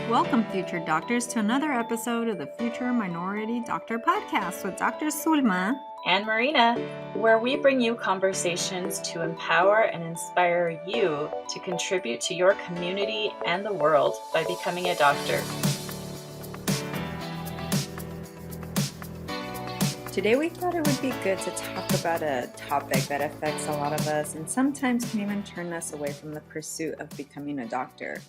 Welcome, future doctors, to another episode of the Future Minority Doctor Podcast with Dr. Zulma and Marina, where we bring you conversations to empower and inspire you to contribute to your community and the world by becoming a doctor. Today we thought it would be good to talk about a topic that affects a lot of us and sometimes can even turn us away from the pursuit of becoming a doctor.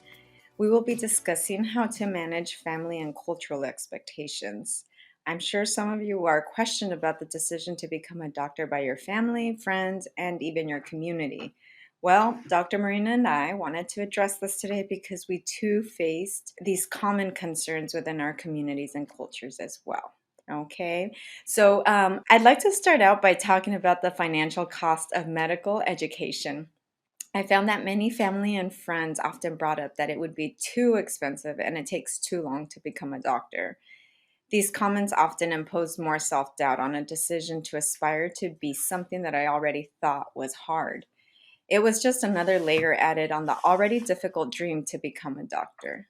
We will be discussing how to manage family and cultural expectations. I'm sure some of you are questioned about the decision to become a doctor by your family, friends, and even your community. Well, Dr. Marina and I wanted to address this today because we too faced these common concerns within our communities and cultures as well. Okay, so I'd like to start out by talking about the financial cost of medical education. I found that many family and friends often brought up that it would be too expensive and it takes too long to become a doctor. These comments often imposed more self doubt on a decision to aspire to be something that I already thought was hard. It was just another layer added on the already difficult dream to become a doctor.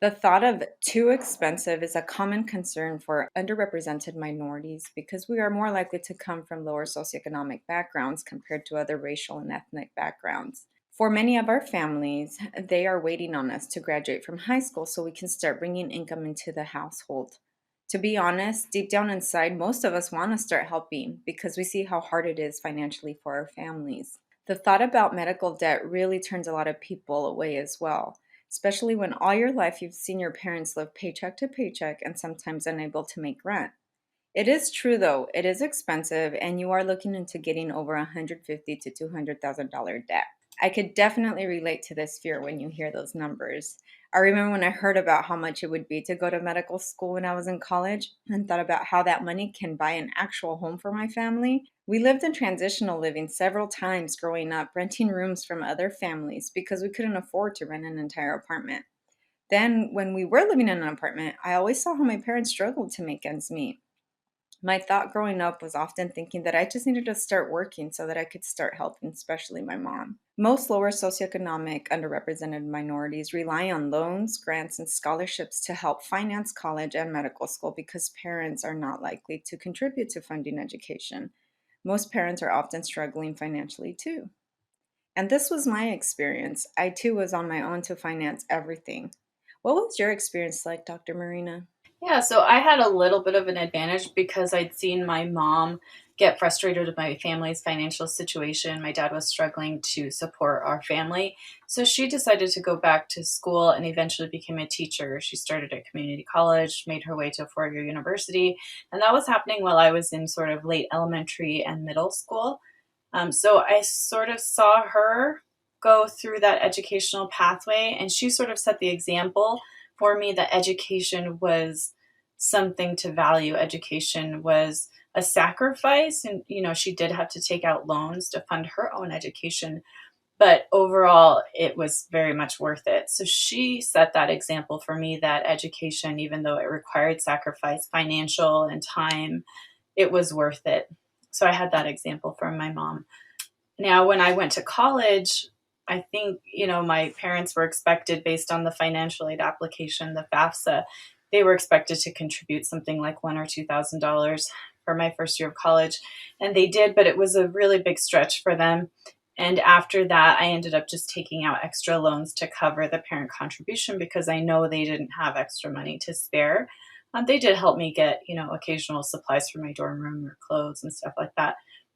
The thought of too expensive is a common concern for underrepresented minorities because we are more likely to come from lower socioeconomic backgrounds compared to other racial and ethnic backgrounds. For many of our families, they are waiting on us to graduate from high school so we can start bringing income into the household. To be honest, deep down inside, most of us want to start helping because we see how hard it is financially for our families. The thought about medical debt really turns a lot of people away as well, especially when all your life you've seen your parents live paycheck to paycheck and sometimes unable to make rent. It is true though, it is expensive and you are looking into getting over $150,000 to $200,000 debt. I could definitely relate to this fear when you hear those numbers. I remember when I heard about how much it would be to go to medical school when I was in college and thought about how that money can buy an actual home for my family. We lived in transitional living several times growing up, renting rooms from other families because we couldn't afford to rent an entire apartment. Then, when we were living in an apartment, I always saw how my parents struggled to make ends meet. My thought growing up was often thinking that I just needed to start working so that I could start helping, especially my mom. Most lower socioeconomic underrepresented minorities rely on loans, grants, and scholarships to help finance college and medical school because parents are not likely to contribute to funding education. Most parents are often struggling financially too. And this was my experience. I too was on my own to finance everything. What was your experience like, Dr. Marina? Yeah, so I had a little bit of an advantage because I'd seen my mom get frustrated with my family's financial situation. My dad was struggling to support our family. So she decided to go back to school and eventually became a teacher. She started at community college, made her way to a 4 year university. And that was happening while I was in sort of late elementary and middle school. So I sort of saw her go through that educational pathway, and she sort of set the example for me that education was something to value. Education was a sacrifice, and she did have to take out loans to fund her own education, but overall it was very much worth it. So she set that example for me that education, even though it required sacrifice, financial and time, it was worth it. So I had that example from my mom. Now, when I went to college, I think, my parents were expected, based on the financial aid application, the FAFSA, they were expected to contribute something like $1,000 or $2,000 for my first year of college. And they did, but it was a really big stretch for them. And after that, I ended up just taking out extra loans to cover the parent contribution because I know they didn't have extra money to spare. They did help me get, occasional supplies for my dorm room or clothes and stuff like that.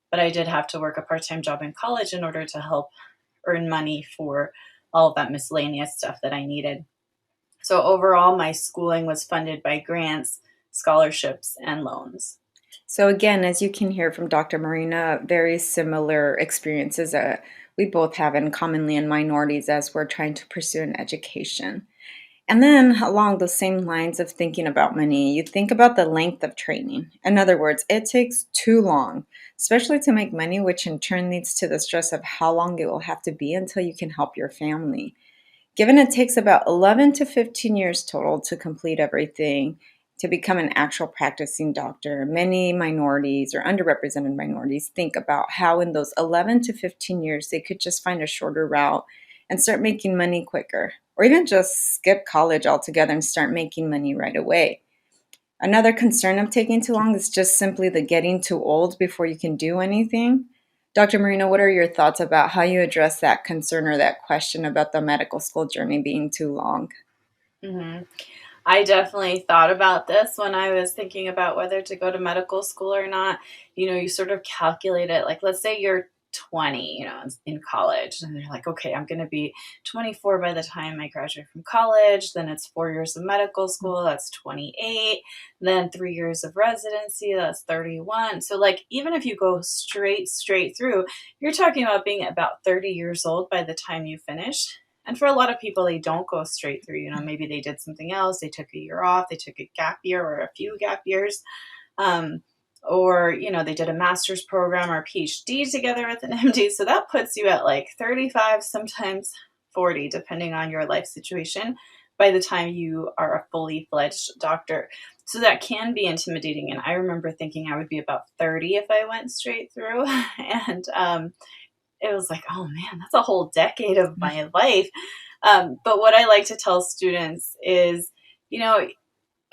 But I did have to work a part-time job in college in order to help earn money for all of that miscellaneous stuff that I needed. So overall, my schooling was funded by grants, scholarships, and loans. So again, as you can hear from Dr. Marina, very similar experiences that we both have and commonly in minorities as we're trying to pursue an education. And then along those same lines of thinking about money, you think about the length of training. In other words, it takes too long, especially to make money, which in turn leads to the stress of how long it will have to be until you can help your family. Given it takes about 11 to 15 years total to complete everything, to become an actual practicing doctor, many minorities or underrepresented minorities think about how in those 11 to 15 years they could just find a shorter route and start making money quicker. or even just skip college altogether and start making money right away. Another concern of taking too long is just simply the getting too old before you can do anything. Dr. Marina, what are your thoughts about how you address that concern or that question about the medical school journey being too long? Hmm. I definitely thought about this when I was thinking about whether to go to medical school or not. You sort of calculate it. Like, let's say you're 20, in college, and you're like, okay, I'm going to be 24 by the time I graduate from college. Then it's 4 years of medical school. That's 28. Then 3 years of residency. That's 31. So, like, even if you go straight through, you're talking about being about 30 years old by the time you finish. And for a lot of people, they don't go straight through. Maybe they did something else. They took a year off. They took a gap year or a few gap years. Um, or they did a master's program or a PhD together with an MD. So that puts you at like 35, sometimes 40, depending on your life situation, by the time you are a fully fledged doctor. So that can be intimidating. And I remember thinking I would be about 30 if I went straight through. And it was like, oh man, that's a whole decade of my life. But what I like to tell students is, you know,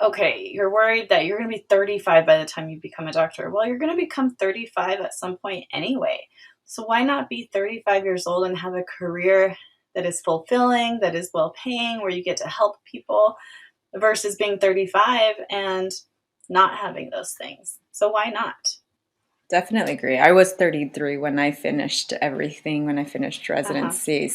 okay, you're worried that you're going to be 35 by the time you become a doctor. Well, you're going to become 35 at some point anyway. So why not be 35 years old and have a career that is fulfilling, that is well paying, where you get to help people versus being 35 and not having those things? So why not? Definitely agree. I was 33 when I finished everything, when I finished Uh-huh. residency.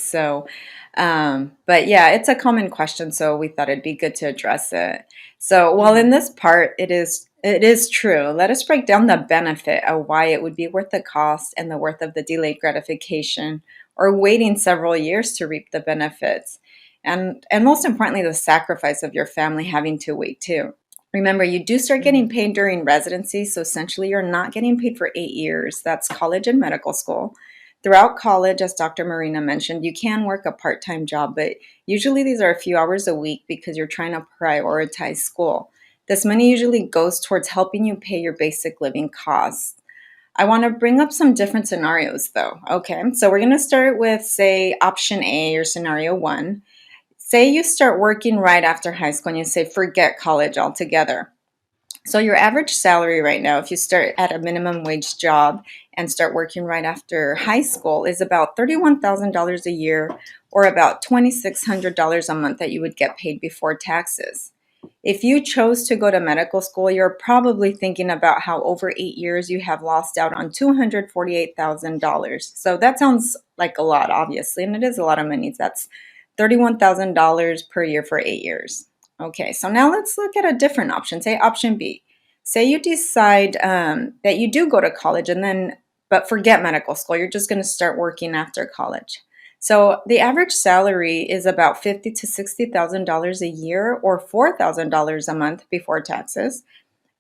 But yeah, it's a common question, so we thought it'd be good to address it. So, while Hmm. in this part, it is true. Let us break down the benefit of why it would be worth the cost and the worth of the delayed gratification or waiting several years to reap the benefits. And most importantly, the sacrifice of your family having to wait too. Remember, you do start Hmm. getting paid during residency, so essentially you're not getting paid for 8 years. That's college and medical school. Throughout college, as Dr. Marina mentioned, you can work a part time job, but usually these are a few hours a week because you're trying to prioritize school. This money usually goes towards helping you pay your basic living costs. I want to bring up some different scenarios though. Okay, so we're going to start with, say, option A or scenario one. Say you start working right after high school and you say, forget college altogether. So your average salary right now, if you start at a minimum wage job and start working right after high school, is about $31,000 a year or about $2,600 a month that you would get paid before taxes. If you chose to go to medical school, you're probably thinking about how over 8 years you have lost out on $248,000. So that sounds like a lot, obviously, and it is a lot of money. That's $31,000 per year for 8 years. Okay, so now let's look at a different option. Say option B. Say you decide that you do go to college but forget medical school. You're just going to start working after college. So the average salary is about $50,000 to $60,000 a year, or $4,000 a month before taxes.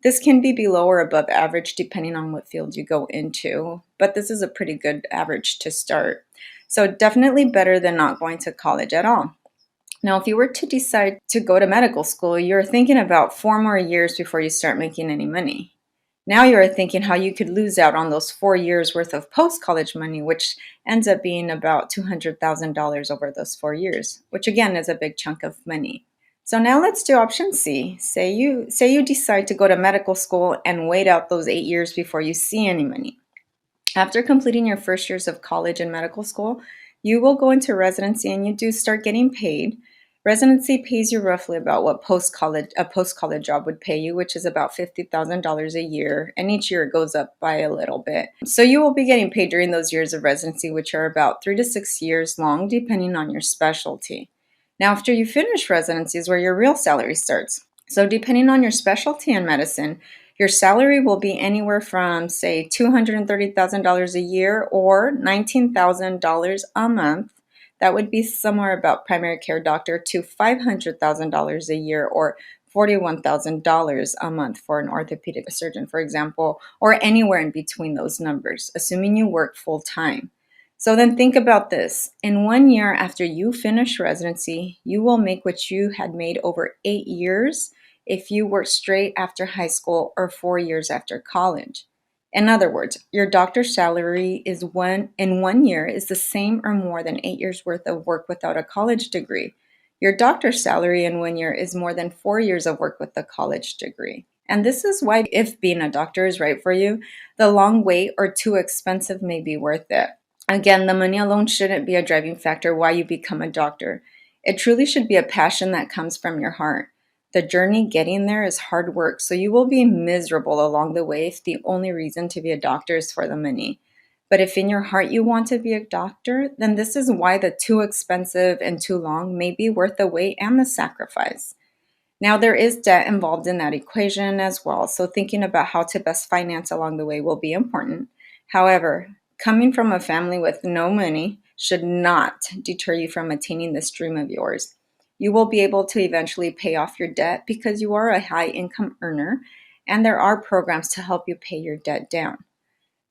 This can be below or above average depending on what field you go into, but this is a pretty good average to start. So definitely better than not going to college at all. Now, if you were to decide to go to medical school, you're thinking about 4 more years before you start making any money. Now you're thinking how you could lose out on those 4 years worth of post college money, which ends up being about $200,000 over those 4 years, which again is a big chunk of money. So now let's do option C. Say you decide to go to medical school and wait out those 8 years before you see any money. After completing your first years of college and medical school, you will go into residency and you do start getting paid. Residency pays you roughly about what post college job would pay you, which is about $50,000 a year, and each year it goes up by a little bit. So you will be getting paid during those years of residency, which are about 3 to 6 years long, depending on your specialty. Now, after you finish residency is where your real salary starts. So, depending on your specialty in medicine, your salary will be anywhere from, say, $230,000 a year or $19,000 a month. That would be somewhere about primary care doctor to $500,000 a year or $41,000 a month for an orthopedic surgeon, for example, or anywhere in between those numbers, assuming you work full time. So then think about this. In 1 year after you finish residency, you will make what you had made over 8 years if you work straight after high school or 4 years after college. In other words, your doctor's salary in 1 year is the same or more than 8 years worth of work without a college degree. Your doctor's salary in 1 year is more than 4 years of work with a college degree. And this is why, if being a doctor is right for you, the long wait or too expensive may be worth it. Again, the money alone shouldn't be a driving factor why you become a doctor. It truly should be a passion that comes from your heart. The journey getting there is hard work, so you will be miserable along the way if the only reason to be a doctor is for the money. But if in your heart you want to be a doctor, then this is why the too expensive and too long may be worth the wait and the sacrifice. Now, there is debt involved in that equation as well, so thinking about how to best finance along the way will be important. However, coming from a family with no money should not deter you from attaining this dream of yours. You will be able to eventually pay off your debt because you are a high income earner, and there are programs to help you pay your debt down.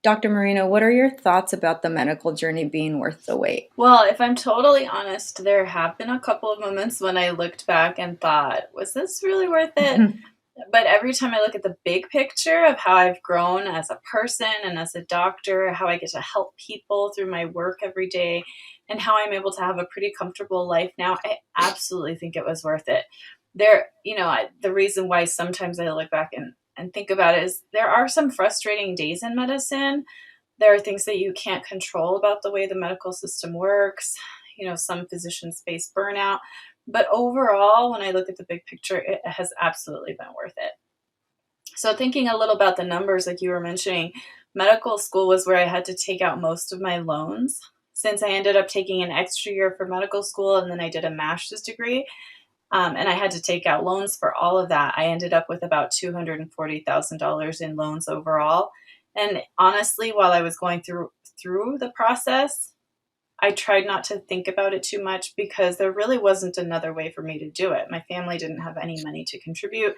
Dr. Marina, what are your thoughts about the medical journey being worth the wait? Well, if I'm totally honest, there have been a couple of moments when I looked back and thought, was this really worth it? But every time I look at the big picture of how I've grown as a person and as a doctor, how I get to help people through my work every day, and how I'm able to have a pretty comfortable life now, I absolutely think it was worth it. The reason why sometimes I look back and think about it is there are some frustrating days in medicine. There are things that you can't control about the way the medical system works. Some physicians face burnout. But overall, when I look at the big picture, it has absolutely been worth it. So, thinking a little about the numbers, like you were mentioning, medical school was where I had to take out most of my loans. Since I ended up taking an extra year for medical school and then I did a master's degree, and I had to take out loans for all of that, I ended up with about $240,000 in loans overall. And honestly, while I was going through the process, I tried not to think about it too much because there really wasn't another way for me to do it. My family didn't have any money to contribute.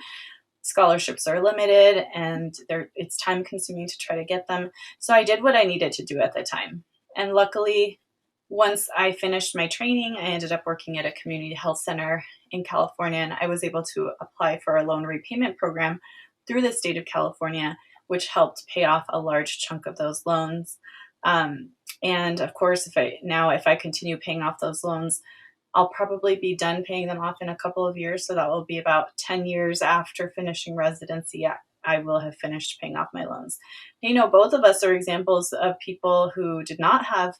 Scholarships are limited and it's time consuming to try to get them. So I did what I needed to do at the time. And luckily, once I finished my training, I ended up working at a community health center in California, and I was able to apply for a loan repayment program through the state of California, which helped pay off a large chunk of those loans. And of course, if I continue paying off those loans, I'll probably be done paying them off in a couple of years. So that will be about 10 years after finishing residency. I will have finished paying off my loans. Both of us are examples of people who did not have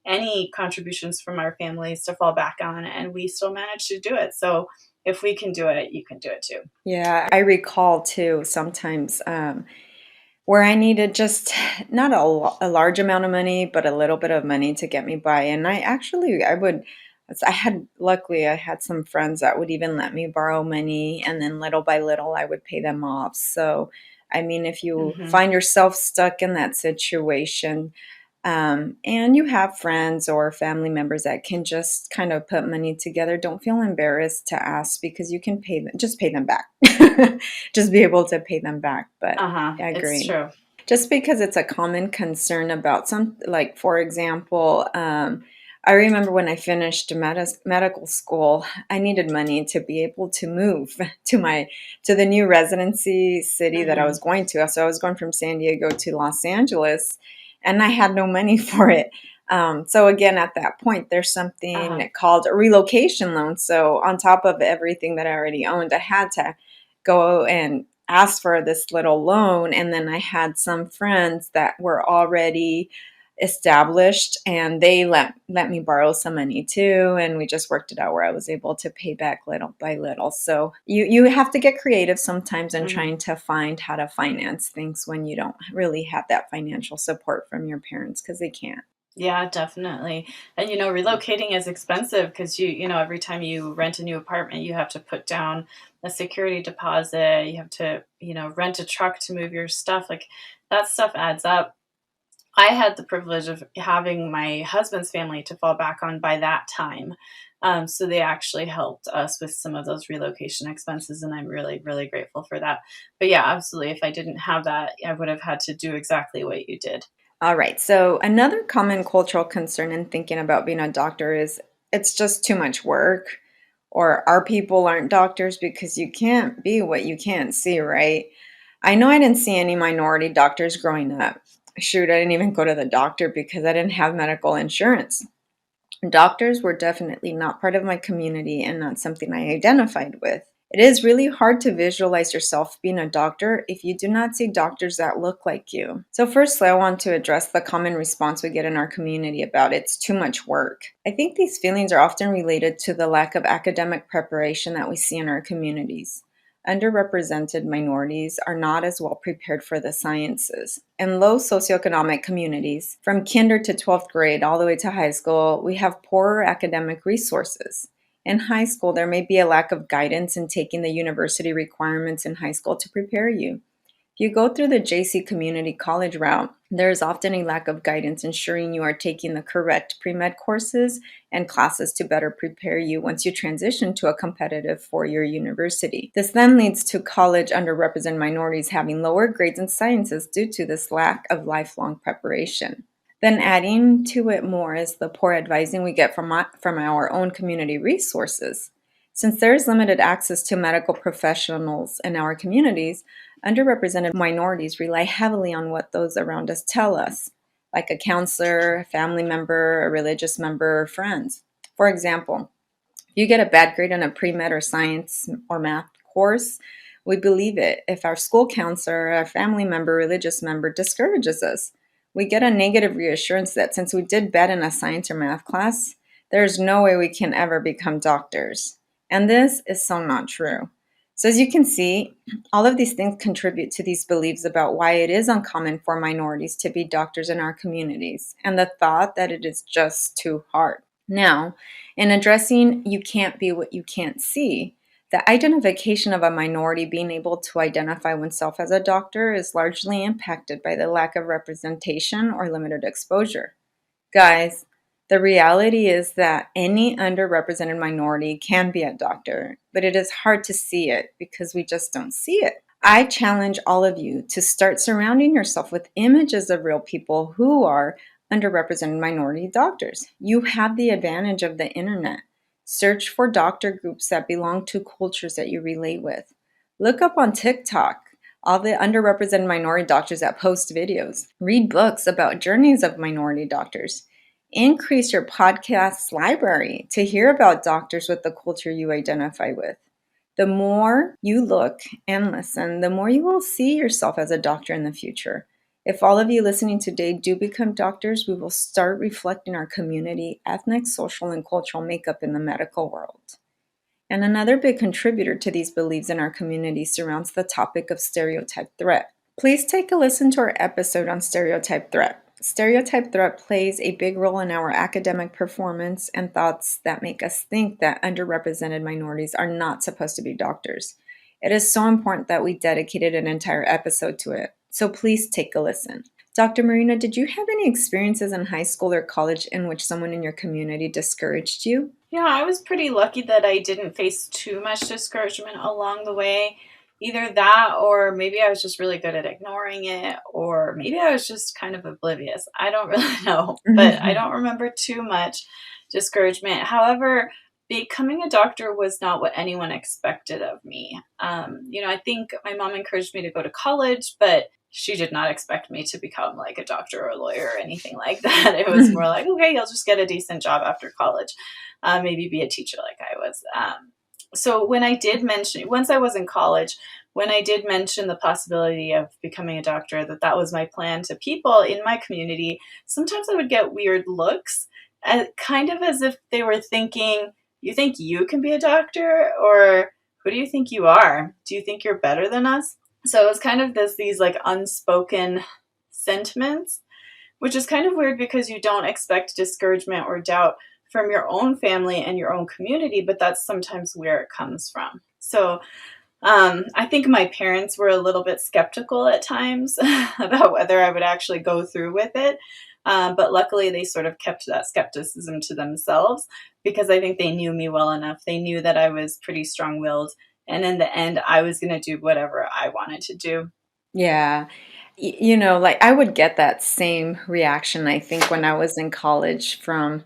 any contributions from our families to fall back on, and we still managed to do it. So if we can do it, you can do it too. Yeah, I recall too sometimes where I needed just not a large amount of money, but a little bit of money to get me by. And luckily, I had some friends that would even let me borrow money, and then little by little, I would pay them off. So, I mean, if you Hmm. find yourself stuck in that situation, and you have friends or family members that can just kind of put money together, don't feel embarrassed to ask because you can just pay them back. Just be able to pay them back. But Uh-huh. I It's agree. true. Just because it's a common concern about like, for example, I remember when I finished medical school, I needed money to be able to move to the new residency city that I Hmm. was going to. So I was going from San Diego to Los Angeles, and I had no money for it. So again, at that point, there's Uh-huh. something called a relocation loan. So on top of everything that I already owned, I had to go and ask for this little loan. And then I had some friends that were already established, and they let me borrow some money too, and we just worked it out where I was able to pay back little by little. So you have to get creative sometimes in Hmm. trying to find how to finance things when you don't really have that financial support from your parents, because they can't. Yeah, definitely. And relocating is expensive because every time you rent a new apartment, you have to put down a security deposit. You have to, rent a truck to move your stuff. Like that stuff adds up. I had the privilege of having my husband's family to fall back on by that time. So they actually helped us with some of those relocation expenses, and I'm really, really grateful for that. But yeah, absolutely. If I didn't have that, I would have had to do exactly what you did. All right. So another common cultural concern in thinking about being a doctor is it's just too much work, or our people aren't doctors because you can't be what you can't see, right? I know I didn't see any minority doctors growing up. Shoot, I didn't even go to the doctor because I didn't have medical insurance. Doctors were definitely not part of my community and not something I identified with. It is really hard to visualize yourself being a doctor if you do not see doctors that look like you. So, firstly, I want to address the common response we get in our community about it's too much work. I think these feelings are often related to the lack of academic preparation that we see in our communities. Underrepresented minorities are not as well prepared for the sciences. In low socioeconomic communities, from kinder to 12th grade all the way to high school, we have poorer academic resources. In high school, there may be a lack of guidance in taking the university requirements in high school to prepare you. If you go through the JC community college route, there is often a lack of guidance ensuring you are taking the correct pre-med courses and classes to better prepare you once you transition to a competitive four-year university. This then leads to college underrepresented minorities having lower grades in sciences due to this lack of lifelong preparation. Then adding to it more is the poor advising we get from our own community resources. Since there is limited access to medical professionals in our communities, underrepresented minorities rely heavily on what those around us tell us, like a counselor, a family member, a religious member, or friends. For example, if you get a bad grade on a pre-med or science or math course, we believe it. If our school counselor, a family member, religious member discourages us, we get a negative reassurance that since we did bad in a science or math class, there's no way we can ever become doctors. And this is so not true. So, as you can see, all of these things contribute to these beliefs about why it is uncommon for minorities to be doctors in our communities and the thought that it is just too hard. Now, in addressing you can't be what you can't see, the identification of a minority being able to identify oneself as a doctor is largely impacted by the lack of representation or limited exposure. Guys, the reality is that any underrepresented minority can be a doctor, but it is hard to see it because we just don't see it. I challenge all of you to start surrounding yourself with images of real people who are underrepresented minority doctors. You have the advantage of the internet. Search for doctor groups that belong to cultures that you relate with. Look up on TikTok all the underrepresented minority doctors that post videos. Read books about journeys of minority doctors. Increase your podcast library to hear about doctors with the culture you identify with. The more you look and listen, the more you will see yourself as a doctor in the future. If all of you listening today do become doctors, we will start reflecting our community, ethnic, social, and cultural makeup in the medical world. And another big contributor to these beliefs in our community surrounds the topic of stereotype threat. Please take a listen to our episode on stereotype threat. Stereotype threat plays a big role in our academic performance and thoughts that make us think that underrepresented minorities are not supposed to be doctors. It is so important that we dedicated an entire episode to it. So please take a listen. Dr. Marina, did you have any experiences in high school or college in which someone in your community discouraged you? Yeah, I was pretty lucky that I didn't face too much discouragement along the way. Either that, or maybe I was just really good at ignoring it, or maybe I was just kind of oblivious. I don't really know, but I don't remember too much discouragement. However, becoming a doctor was not what anyone expected of me. I think my mom encouraged me to go to college, but she did not expect me to become like a doctor or a lawyer or anything like that. It was more like, okay, you'll just get a decent job after college, maybe be a teacher like I was. So when I did mention, once I was in college, when I did mention the possibility of becoming a doctor, that was my plan to people in my community, sometimes I would get weird looks, kind of as if they were thinking, you think you can be a doctor? Or who do you think you are? Do you think you're better than us? So it was kind of these like unspoken sentiments, which is kind of weird because you don't expect discouragement or doubt from your own family and your own community, but that's sometimes where it comes from. So I think my parents were a little bit skeptical at times about whether I would actually go through with it. But luckily, they sort of kept that skepticism to themselves because I think they knew me well enough. They knew that I was pretty strong willed. And in the end, I was going to do whatever I wanted to do. Yeah. Like I would get that same reaction, I think, when I was in college from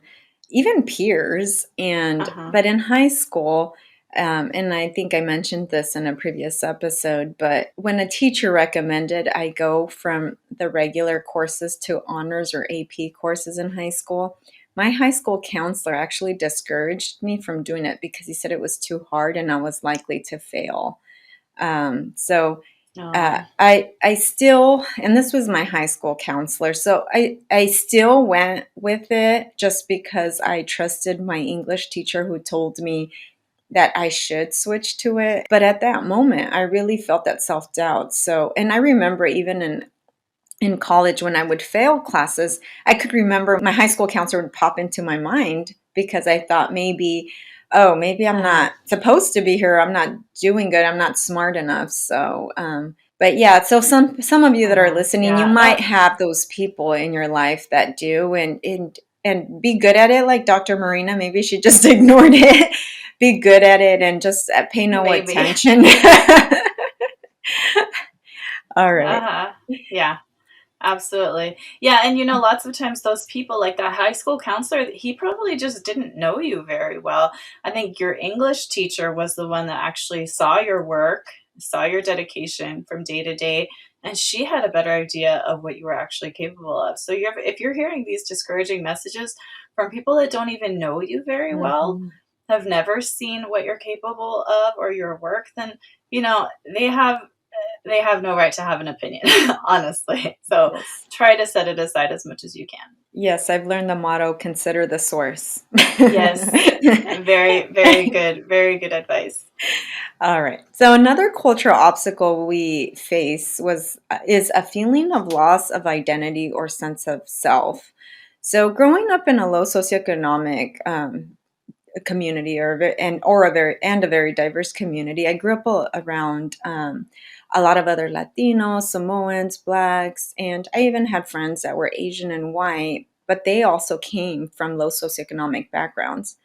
even peers. Uh And, huh. but in high school, and I think I mentioned this in a previous episode, but when a teacher recommended I go from the regular courses to honors or AP courses in high school, my high school counselor actually discouraged me from doing it because he said it was too hard and I was likely to fail. So Oh, I still, and this was my high school counselor, so I still went with it just because I trusted my English teacher who told me that I should switch to it. But at that moment, I really felt that self doubt. So, and I remember even in college when I would fail classes, I could remember my high school counselor would pop into my mind because I thought maybe, oh, maybe I'm not supposed to be here. I'm not doing good. I'm not smart enough. So, but yeah, so some of you that are listening, you yeah, might that, have those people in your life that do, and be good at it. Like Dr. Marina, maybe she just ignored it. Be good at it and just pay no maybe. attention. All right. Uh-huh. Yeah. Absolutely. Yeah, and lots of times those people like that high school counselor, he probably just didn't know you very well. I think your English teacher was the one that actually saw your work, saw your dedication from day to day, and she had a better idea of what you were actually capable of. So if you're hearing these discouraging messages from people that don't even know you very well, Mhm. have never seen what you're capable of or your work, then you know, they have they have no right to have an opinion, honestly. So Yes. try to set it aside as much as you can. Yes, I've learned the motto, consider the source. Yes, very, very good advice. All right. So another cultural obstacle we face was is a feeling of loss of identity or sense of self. So growing up in a low socioeconomic community or a very diverse community, I grew up around a lot of other Latinos, Samoans, Blacks, and I even had friends that were Asian and white, but they also came from low socioeconomic backgrounds.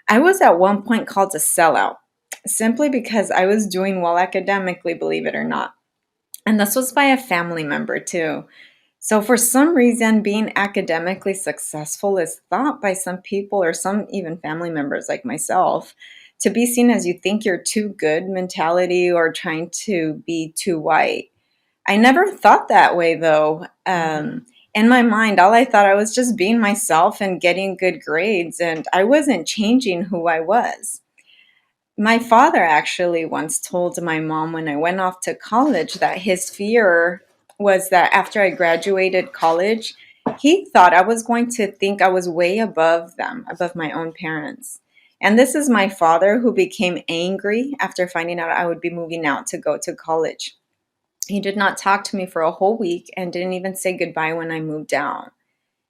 I was at one point called a sellout simply because I was doing well academically, believe it or not. And this was by a family member too. So, for some reason, being academically successful is thought by some people or some even family members like myself to be seen as you think you're too good mentality or trying to be too white. I never thought that way though. Hmm. In my mind, all I thought I was just being myself and getting good grades, and I wasn't changing who I was. My father actually once told my mom when I went off to college that his fear was that after I graduated college, he thought I was going to think I was way above them, above my own parents. And this is my father who became angry after finding out I would be moving out to go to college. He did not talk to me for a whole week and didn't even say goodbye when I moved out.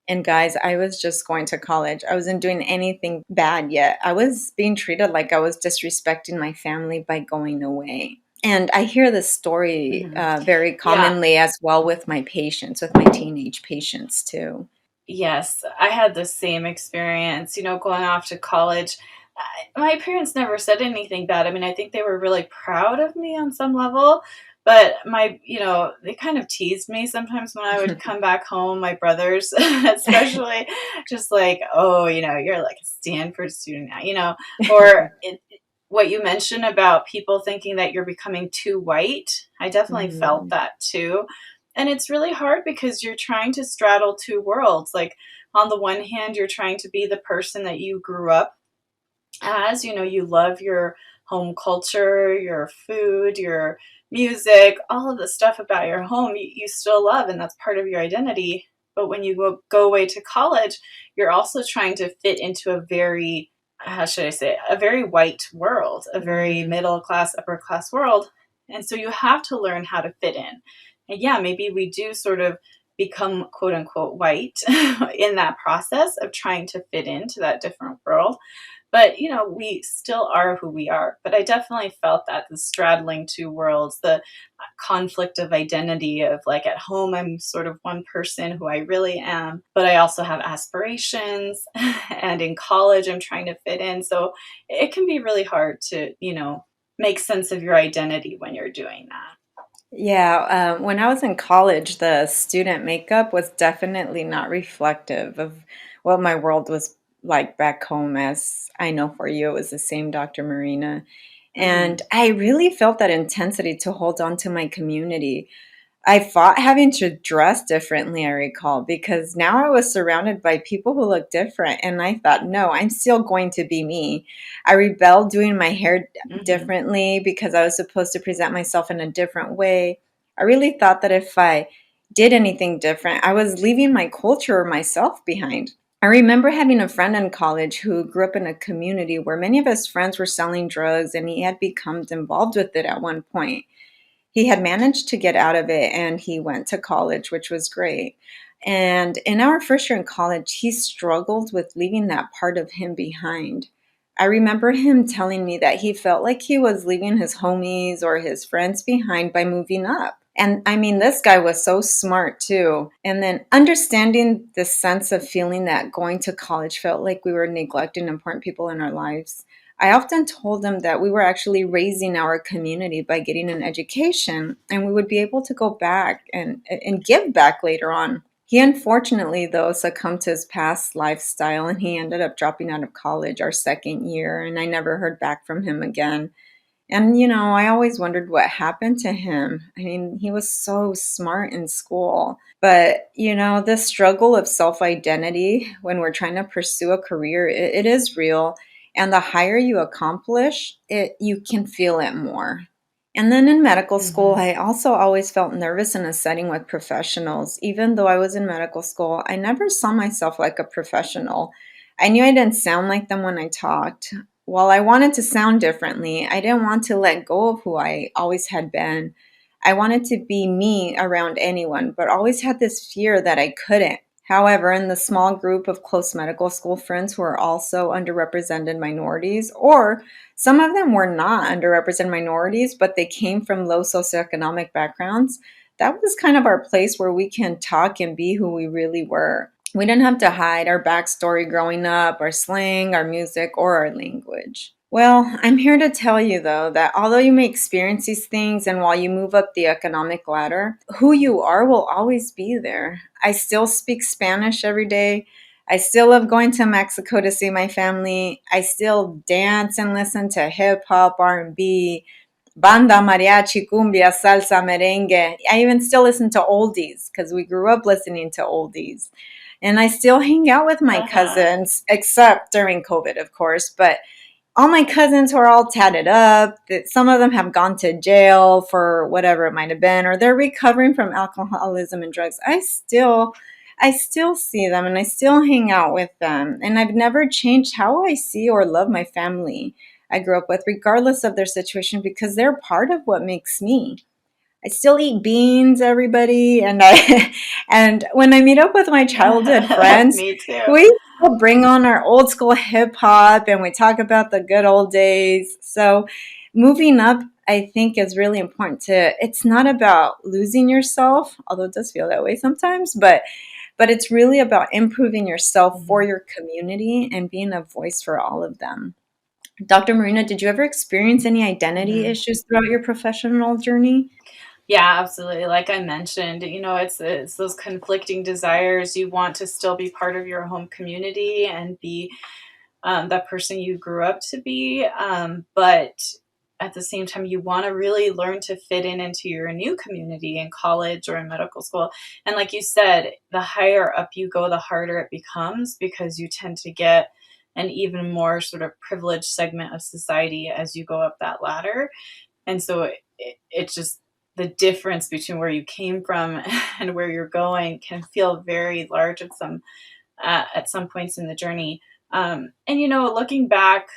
And guys, I was just going to college. I wasn't doing anything bad yet. I was being treated like I was disrespecting my family by going away. And I hear this story Hmm. very Yeah. commonly as well with my patients, with my teenage patients too. Yes, I had the same experience, going off to college. My parents never said anything bad. I mean, I think they were really proud of me on some level, but they kind of teased me sometimes when I would come back home, my brothers, especially, just like, oh, you're like a Stanford student now, or what you mentioned about people thinking that you're becoming too white. I definitely felt Mhm. that too. And it's really hard because you're trying to straddle two worlds. Like, on the one hand, you're trying to be the person that you grew up as. You love your home culture, your food, your music, all of the stuff about your home you still love, and that's part of your identity. But when you go away to college, you're also trying to fit into a very, how should I say, a very white world, a very Mhm. middle class, upper class world. And so you have to learn how to fit in. And yeah, maybe we do sort of become quote unquote white in that process of trying to fit into that different world. But we still are who we are. But I definitely felt that, the straddling two worlds, the conflict of identity of, like, at home I'm sort of one person who I really am, but I also have aspirations, and in college I'm trying to fit in. So it can be really hard to make sense of your identity when you're doing that. Yeah, when I was in college, the student makeup was definitely not reflective of what my world was like back home, as I know for you, it was the same, Dr. Marina. Hmm. And I really felt that intensity to hold on to my community. I fought having to dress differently, I recall, because now I was surrounded by people who looked different. And I thought, no, I'm still going to be me. I rebelled doing my hair Hmm. differently because I was supposed to present myself in a different way. I really thought that if I did anything different, I was leaving my culture or myself behind. I remember having a friend in college who grew up in a community where many of his friends were selling drugs and he had become involved with it at one point. He had managed to get out of it and he went to college, which was great. And in our first year in college, he struggled with leaving that part of him behind. I remember him telling me that he felt like he was leaving his homies or his friends behind by moving up. And I mean, this guy was so smart too. And then understanding the sense of feeling that going to college felt like we were neglecting important people in our lives. I often told them that we were actually raising our community by getting an education and we would be able to go back and give back later on. He unfortunately, though, succumbed to his past lifestyle and he ended up dropping out of college our second year, and I never heard back from him again. And, I always wondered what happened to him. I mean, he was so smart in school. But, this struggle of self identity when we're trying to pursue a career, it is real. And the higher you accomplish, you can feel it more. And then in medical school, Hmm. I also always felt nervous in a setting with professionals. Even though I was in medical school, I never saw myself like a professional. I knew I didn't sound like them when I talked. While I wanted to sound differently, I didn't want to let go of who I always had been. I wanted to be me around anyone, but always had this fear that I couldn't. However, in the small group of close medical school friends who are also underrepresented minorities, or some of them were not underrepresented minorities, but they came from low socioeconomic backgrounds, that was kind of our place where we can talk and be who we really were. We didn't have to hide our backstory growing up, our slang, our music, or our language. Well, I'm here to tell you though that although you may experience these things and while you move up the economic ladder, who you are will always be there. I still speak Spanish every day. I still love going to Mexico to see my family. I still dance and listen to hip hop, R&B, banda, mariachi, cumbia, salsa, merengue. I even still listen to oldies because we grew up listening to oldies. And I still hang out with my Uh-huh. cousins, except during COVID, of course. But all my cousins who are all tatted up, that some of them have gone to jail for whatever it might have been, or they're recovering from alcoholism and drugs. I still see them and I still hang out with them. And I've never changed how I see or love my family I grew up with, regardless of their situation, because they're part of what makes me. I still eat beans, everybody, and I and when I meet up with my childhood friends, Me too. we still bring on our old school hip hop and we talk about the good old days. So moving up, I think, is really important to it's not about losing yourself, although it does feel that way sometimes, but it's really about improving yourself for Mhm. your community and being a voice for all of them. Dr. Marina, did you ever experience any identity Mhm. issues throughout your professional journey? Yeah, absolutely. Like I mentioned, it's those conflicting desires. You want to still be part of your home community and be that person you grew up to be, but at the same time, you want to really learn to fit in into your new community in college or in medical school. And like you said, the higher up you go, the harder it becomes because you tend to get an even more sort of privileged segment of society as you go up that ladder. And so it's just the difference between where you came from and where you're going can feel very large at some points in the journey. And looking back,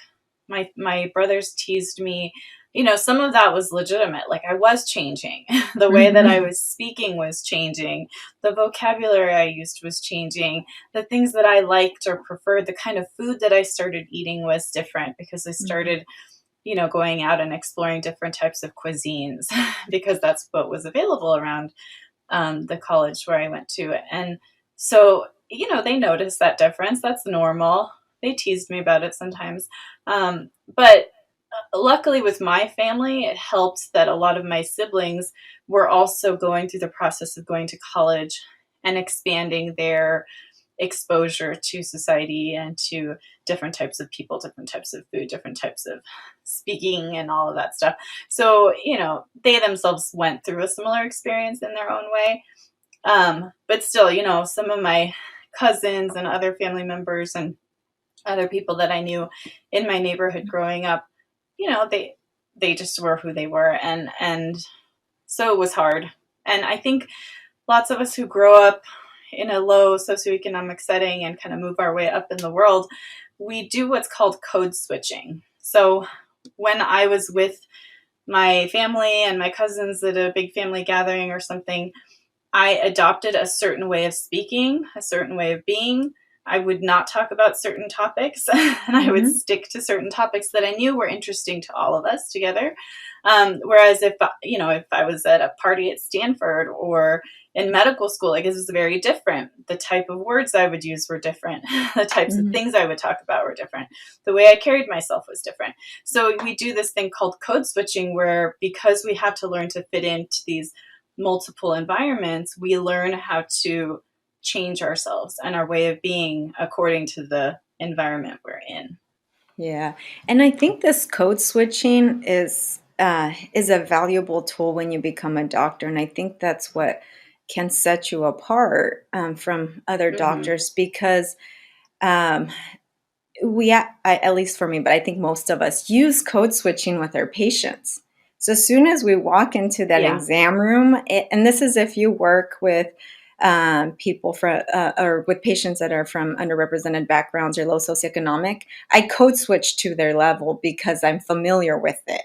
my brothers teased me. Some of that was legitimate. Like I was changing. The way that I Mhm. was speaking was changing. The vocabulary I used was changing. The things that I liked or preferred, the kind of food that I started eating was different because I Mhm. started going out and exploring different types of cuisines because that's what was available around the college where I went to. And so, they noticed that difference. That's normal. They teased me about it sometimes. But luckily, with my family, it helped that a lot of my siblings were also going through the process of going to college and expanding their exposure to society and to different types of people, different types of food, different types of speaking, and all of that stuff. So, they themselves went through a similar experience in their own way. But still, some of my cousins and other family members and other people that I knew in my neighborhood growing up, they just were who they were, and so it was hard. And I think lots of us who grow up in a low socioeconomic setting and kind of move our way up in the world, we do what's called code switching. So when I was with my family and my cousins at a big family gathering or something, I adopted a certain way of speaking, a certain way of being. I would not talk about certain topics, and I would Mhm. stick to certain topics that I knew were interesting to all of us together. Whereas if I was at a party at Stanford or in medical school, like, it was very different. The type of words I would use were different. The types of Mhm. things I would talk about were different. The way I carried myself was different. So we do this thing called code switching, where because we have to learn to fit into these multiple environments, we learn how to change ourselves and our way of being according to the environment we're in. Yeah, and I think this code switching is a valuable tool when you become a doctor, and I think that's what can set you apart from other Hmm. doctors because um, at least for me, but I think most of us use code switching with our patients. So as soon as we walk into that Yeah. exam room, and this is if you work with people from or with patients that are from underrepresented backgrounds or low socioeconomic, I code switch to their level because I'm familiar with it.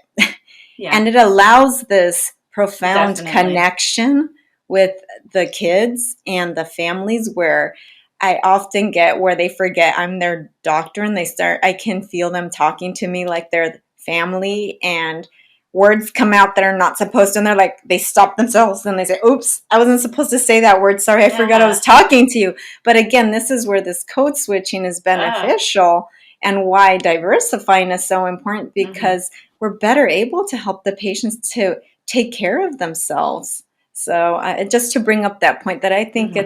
Yeah. And it allows this profound Definitely. connection with the kids and the families where I often get where they forget I'm their doctor and I can feel them talking to me like they're family and words come out that are not supposed to. And they stop themselves and they say, oops, I wasn't supposed to say that word. Sorry, I forgot I was Yeah. talking to you. But again, this is where this code switching is Ah. beneficial and why diversifying is so important Hmm. because we're better able to help the patients to take care of themselves. So just to bring up that point, that I think Hmm.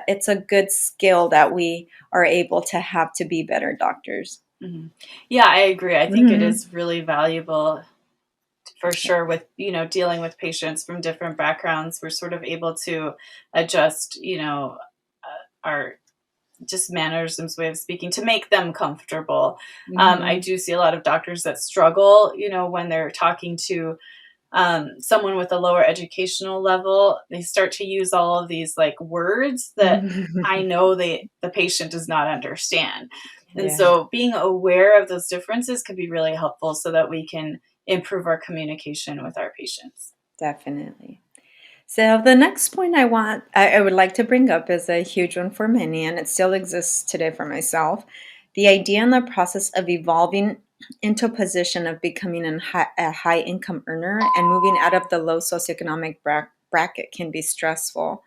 it's a good skill that we are able to have to be better doctors. Hmm. Yeah, I agree. I think it Hmm. is really valuable for sure with dealing with patients from different backgrounds. We're sort of able to adjust our just mannerisms, way of speaking, to make them comfortable. I Hmm. do see a lot of doctors that struggle, when they're talking to someone with a lower educational level. They start to use all of these like words that I know the patient does not understand. And Yeah, so being aware of those differences can be really helpful so that we can improve our communication with our patients. definitely. So the next point I would like to bring up is a huge one for many, and it still exists today for myself. The idea and the process of evolving into a position of becoming a high income earner and moving out of the low socioeconomic bracket can be stressful.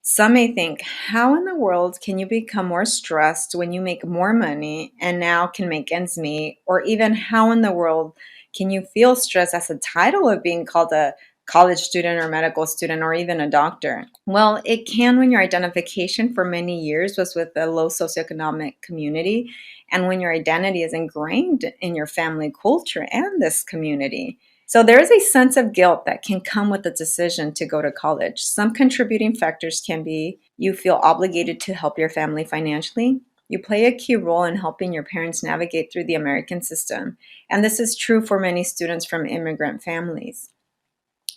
Some may think, how in the world can you become more stressed when you make more money and now can make ends meet? Or even how in the world can you feel stressed as a title of being called a college student or medical student or even a doctor? Well, it can when your identification for many years was with a low socioeconomic community and when your identity is ingrained in your family culture and this community. So there is a sense of guilt that can come with the decision to go to college. Some contributing factors can be you feel obligated to help your family financially. You play a key role in helping your parents navigate through the American system. And this is true for many students from immigrant families.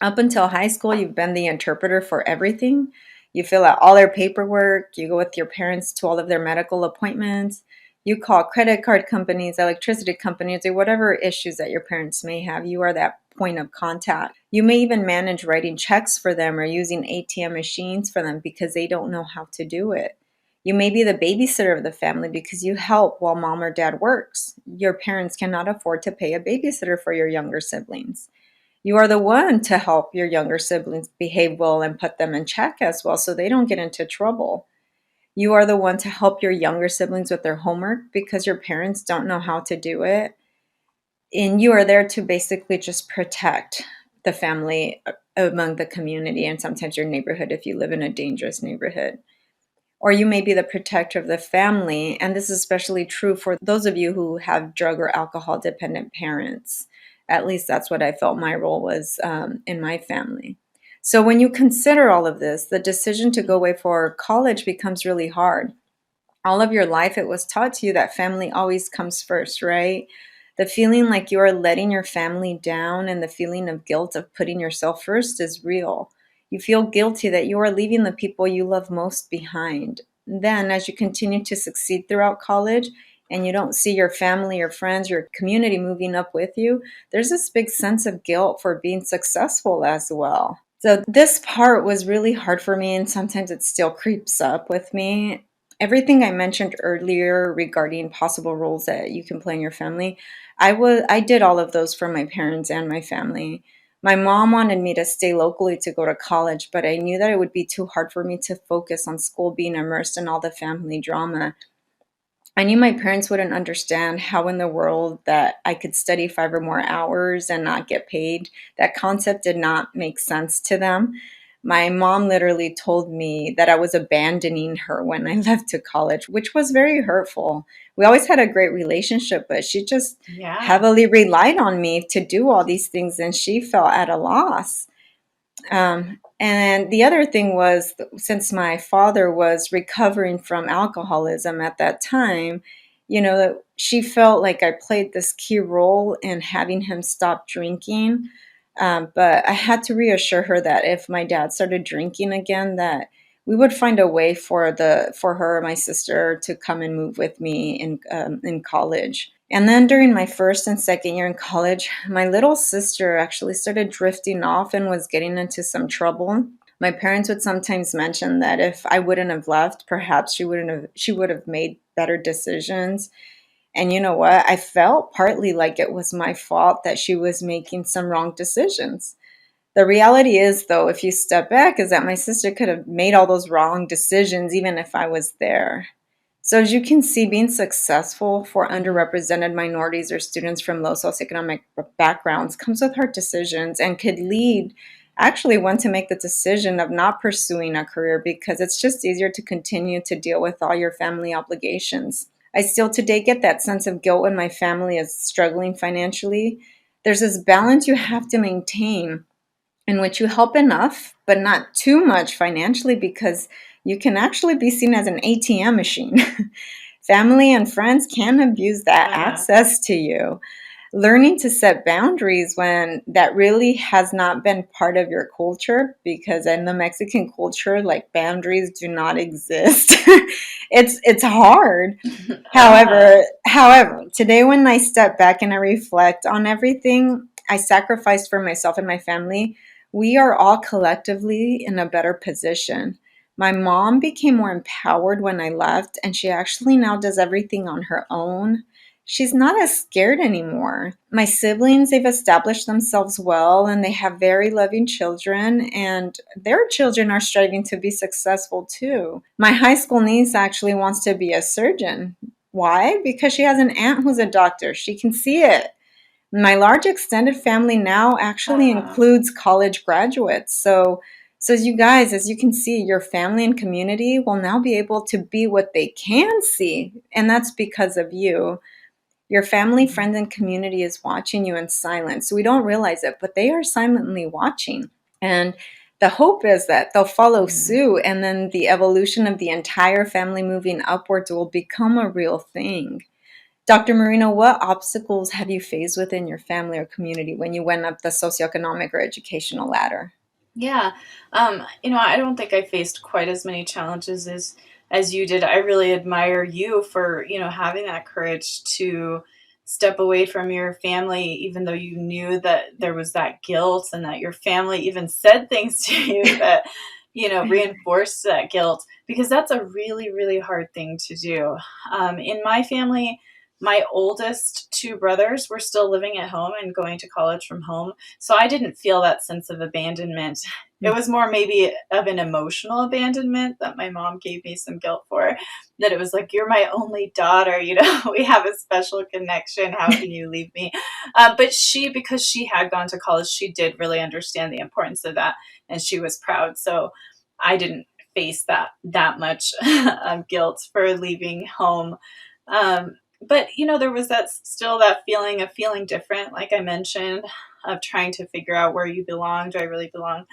Up until high school, you've been the interpreter for everything. You fill out all their paperwork, you go with your parents to all of their medical appointments, you call credit card companies, electricity companies, or whatever issues that your parents may have. You are that point of contact. You may even manage writing checks for them or using ATM machines for them because they don't know how to do it. You may be the babysitter of the family because you help while mom or dad works. Your parents cannot afford to pay a babysitter for your younger siblings. You are the one to help your younger siblings behave well and put them in check as well so they don't get into trouble. You are the one to help your younger siblings with their homework because your parents don't know how to do it. And you are there to basically just protect the family among the community and sometimes your neighborhood if you live in a dangerous neighborhood. or you may be the protector of the family. And this is especially true for those of you who have drug or alcohol dependent parents. At least that's what I felt my role was in my family. So when you consider all of this, the decision to go away for college becomes really hard. All of your life, it was taught to you that family always comes first, right? The feeling like you are letting your family down and the feeling of guilt of putting yourself first is real. You feel guilty that you are leaving the people you love most behind. Then, as you continue to succeed throughout college and you don't see your family, your friends, your community moving up with you, there's this big sense of guilt for being successful as well. So, this part was really hard for me, and sometimes it still creeps up with me. Everything I mentioned earlier regarding possible roles that you can play in your family, I did all of those for my parents and my family. My mom wanted me to stay locally to go to college, but I knew that it would be too hard for me to focus on school being immersed in all the family drama. I knew my parents wouldn't understand how in the world that I could study 5 or more hours and not get paid. That concept did not make sense to them. My mom literally told me that I was abandoning her when I left to college, which was very hurtful. We always had a great relationship, but she just Yeah. heavily relied on me to do all these things, and she felt at a loss. And the other thing was, since my father was recovering from alcoholism at that time, she felt like I played this key role in having him stop drinking. But I had to reassure her that if my dad started drinking again, that we would find a way for her, my sister, to come and move with me in college. And then during my first and second year in college, my little sister actually started drifting off and was getting into some trouble. My parents would sometimes mention that if I wouldn't have left, perhaps she would have made better decisions. And you know what? I felt partly like it was my fault that she was making some wrong decisions. The reality is, though, if you step back, is that my sister could have made all those wrong decisions even if I was there. So, as you can see, being successful for Mhm. underrepresented minorities or students from low socioeconomic backgrounds comes with hard decisions and could lead actually one to make the decision of not pursuing a career because it's just easier to continue to deal with all your family obligations. I still today get that sense of guilt when my family is struggling financially. There's this balance you have to maintain in which you help enough, but not too much financially because you can actually be seen as an ATM machine. Family and friends can abuse that Uh-huh. access to you. Learning to set boundaries when that really has not been part of your culture, because in the Mexican culture, like, boundaries do not exist. It's hard. Uh-huh. However, today when I step back and I reflect on everything I sacrificed for myself and my family, we are all collectively in a better position. My mom became more empowered when I left, and she actually now does everything on her own. She's not as scared anymore. My siblings, they've established themselves well and they have very loving children, and their children are striving to be successful too. My high school niece actually wants to be a surgeon. Why? Because she has an aunt who's a doctor. She can see it. My large extended family now actually Uh-huh. includes college graduates. So as you guys, as you can see, your family and community will now be able to be what they can see, and that's because of you. Your family, Mhm. friends, and community is watching you in silence. So we don't realize it, but they are silently watching. And the hope is that they'll follow Mhm. suit, and then the evolution of the entire family moving upwards will become a real thing. Dr. Marina, what obstacles have you faced within your family or community when you went up the socioeconomic or educational ladder? Yeah. I don't think I faced quite as many challenges as you did. I really admire you for, having that courage to step away from your family, even though you knew that there was that guilt and that your family even said things to you that, reinforced that guilt, because that's a really, really hard thing to do. In my family, my oldest two brothers were still living at home and going to college from home. So I didn't feel that sense of abandonment. It was more maybe of an emotional abandonment that my mom gave me some guilt for. That it was like, you're my only daughter, we have a special connection. How can you leave me? But she, because she had gone to college, she did really understand the importance of that, and she was proud. So I didn't face that much guilt for leaving home. But there was that feeling of feeling different, like I mentioned, of trying to figure out where you belong. Do I really belong,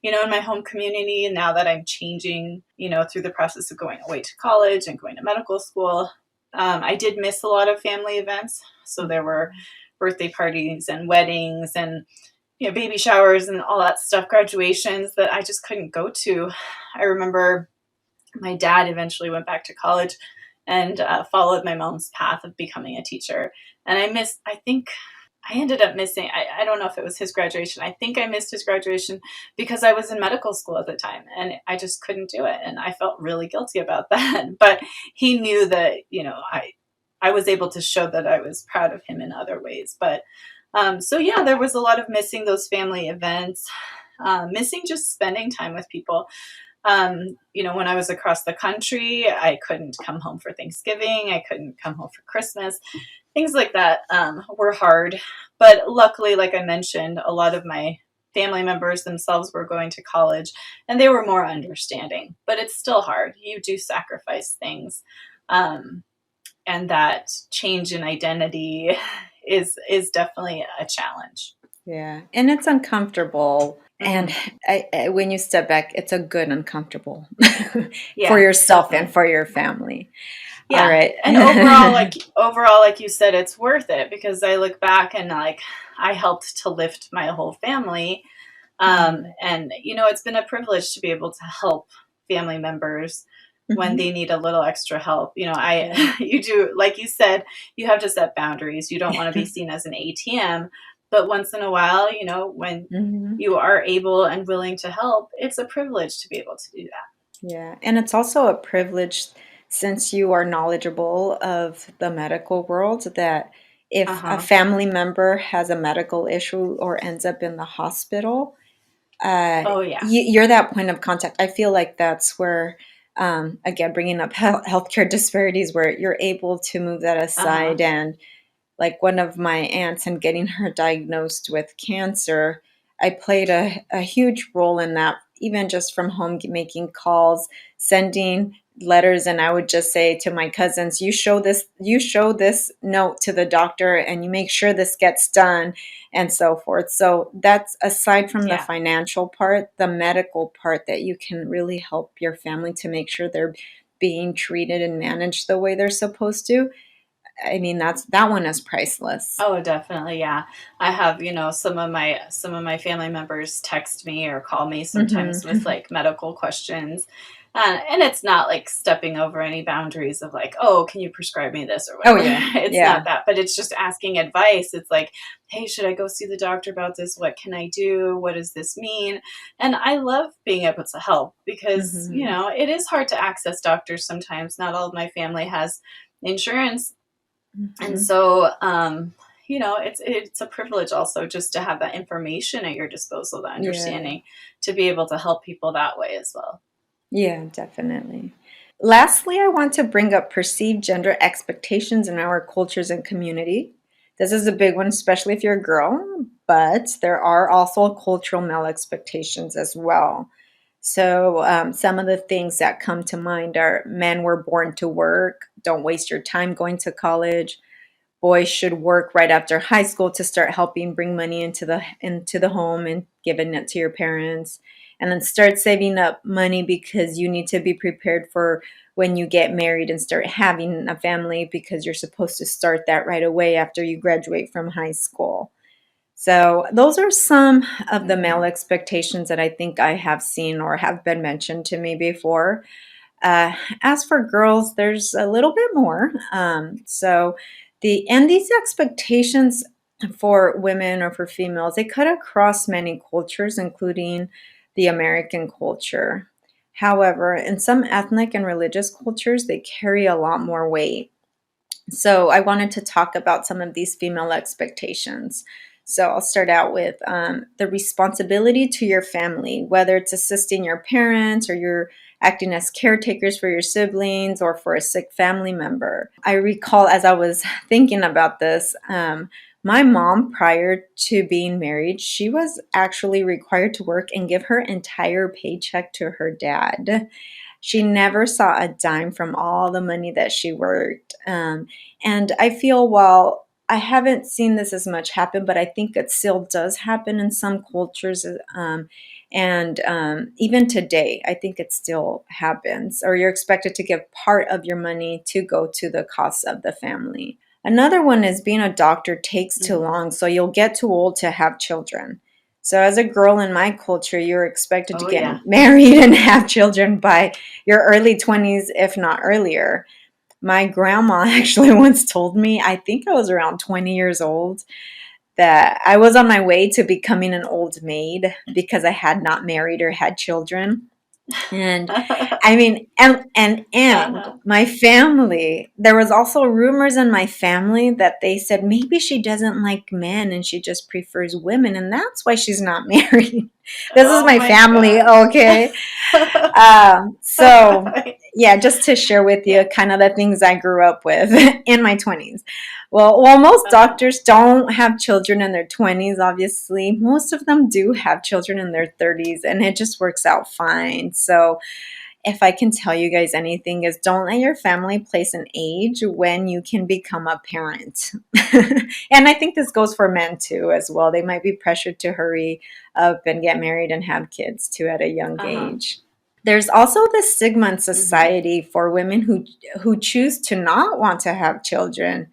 in my home community? And now that I'm changing, through the process of going away to college and going to medical school, I did miss a lot of family events. So there were birthday parties and weddings and baby showers and all that stuff, graduations that I just couldn't go to. I remember my dad eventually went back to college and followed my mom's path of becoming a teacher. And I think I ended up missing, I don't know if it was his graduation. I think I missed his graduation because I was in medical school at the time and I just couldn't do it. And I felt really guilty about that. But he knew that, I was able to show that I was proud of him in other ways. But so yeah, there was a lot of missing those family events, missing just spending time with people. When I was across the country, I couldn't come home for Thanksgiving. I couldn't come home for Christmas. Things like that were hard. But luckily, like I mentioned, a lot of my family members themselves were going to college and they were more understanding. But it's still hard. You do sacrifice things. And that change in identity is definitely a challenge. Yeah, and it's uncomfortable. And Mhm. when you step back, it's a good uncomfortable for Yeah, yourself and definitely. for your family. All Yeah. right. And overall, like you said, it's worth it because I look back and like I helped to lift my whole family. Mhm. And it's been a privilege to be able to help family members when Mhm. they need a little extra help. Yeah. You do, like you said, you have to set boundaries. You don't want to be seen as an ATM, but once in a while, when Mhm. you are able and willing to help, it's a privilege to be able to do that. Yeah, and it's also a privilege since you are knowledgeable of the medical world that Uh if a huh. family member has a medical issue or ends up in the hospital, Oh, yeah. you're that point of contact. I feel like that's where, again, bringing up healthcare disparities, where you're able to move that Uh huh. aside. And like one of my aunts and getting her diagnosed with cancer, I played a huge role in that, even just from home, making calls, sending letters. And I would just say to my cousins, you show this note to the doctor and you make sure this gets done and so forth. So that's aside from the Yeah. financial part, the medical part, that you can really help your family to make sure they're being treated and managed the way they're supposed to. I mean, that one is priceless. Oh, definitely, yeah. I have, some of my family members text me or call me sometimes with Mhm. like medical questions. And it's not like stepping over any boundaries of like, oh, can you prescribe me this or Oh, whatever. yeah. It's not Yeah. that, but it's just asking advice. It's like, hey, should I go see the doctor about this? What can I do? What does this mean? And I love being able to help because, Mhm. it is hard to access doctors sometimes. Not all of my family has insurance, and Mhm. so, it's a privilege also just to have that information at your disposal, that Yeah. understanding to be able to help people that way as well. Yeah, definitely. Lastly, I want to bring up perceived gender expectations in our cultures and community. This is a big one, especially if you're a girl, but there are also cultural male expectations as well. So, some of the things that come to mind are: men were born to work, don't waste your time going to college. Boys should work right after high school to start helping bring money into the home and giving it to your parents. And then start saving up money because you need to be prepared for when you get married and start having a family, because you're supposed to start that right away after you graduate from high school. So, those are some of the male expectations that I think I have seen or have been mentioned to me before. Uh, as for girls, there's a little bit more. These expectations for women or for females, they cut across many cultures, including the American culture. However, in some ethnic and religious cultures, they carry a lot more weight. So I wanted to talk about some of these female expectations. So I'll start out with the responsibility to your family, whether it's assisting your parents or you're acting as caretakers for your siblings or for a sick family member. I recall, as I was thinking about this, My mom, prior to being married, she was actually required to work and give her entire paycheck to her dad. She never saw a dime from all the money that she worked. And I feel, well, I haven't seen this as much happen, but I think it still does happen in some cultures. And even today, I think it still happens, or you're expected to give part of your money to go to the costs of the family. Another one is being a doctor takes too Mhm. long, so you'll get too old to have children. So, as a girl in my culture, you're expected to Oh, get yeah. married and have children by your early 20s, if not earlier. My grandma actually once told me, I think I was around 20 years old, that I was on my way to becoming an old maid because I had not married or had children. And I mean, and Uh-huh. my family, there was also rumors in my family that they said maybe she doesn't like men and she just prefers women, and that's why she's not married. This is Oh my my family, gosh. okay? So yeah, just to share with you Yeah. kind of the things I grew up with in my 20s. Well, most Uh-huh. doctors don't have children in their 20s, obviously. Most of them do have children in their 30s, and it just works out fine. So, if I can tell you guys anything, is don't let your family place an age when you can become a parent. And I think this goes for men too, as well. They might be pressured to hurry up and get married and have kids too at a young Uh-huh. age. There's also the stigma in Mhm. society for women who choose to not want to have children.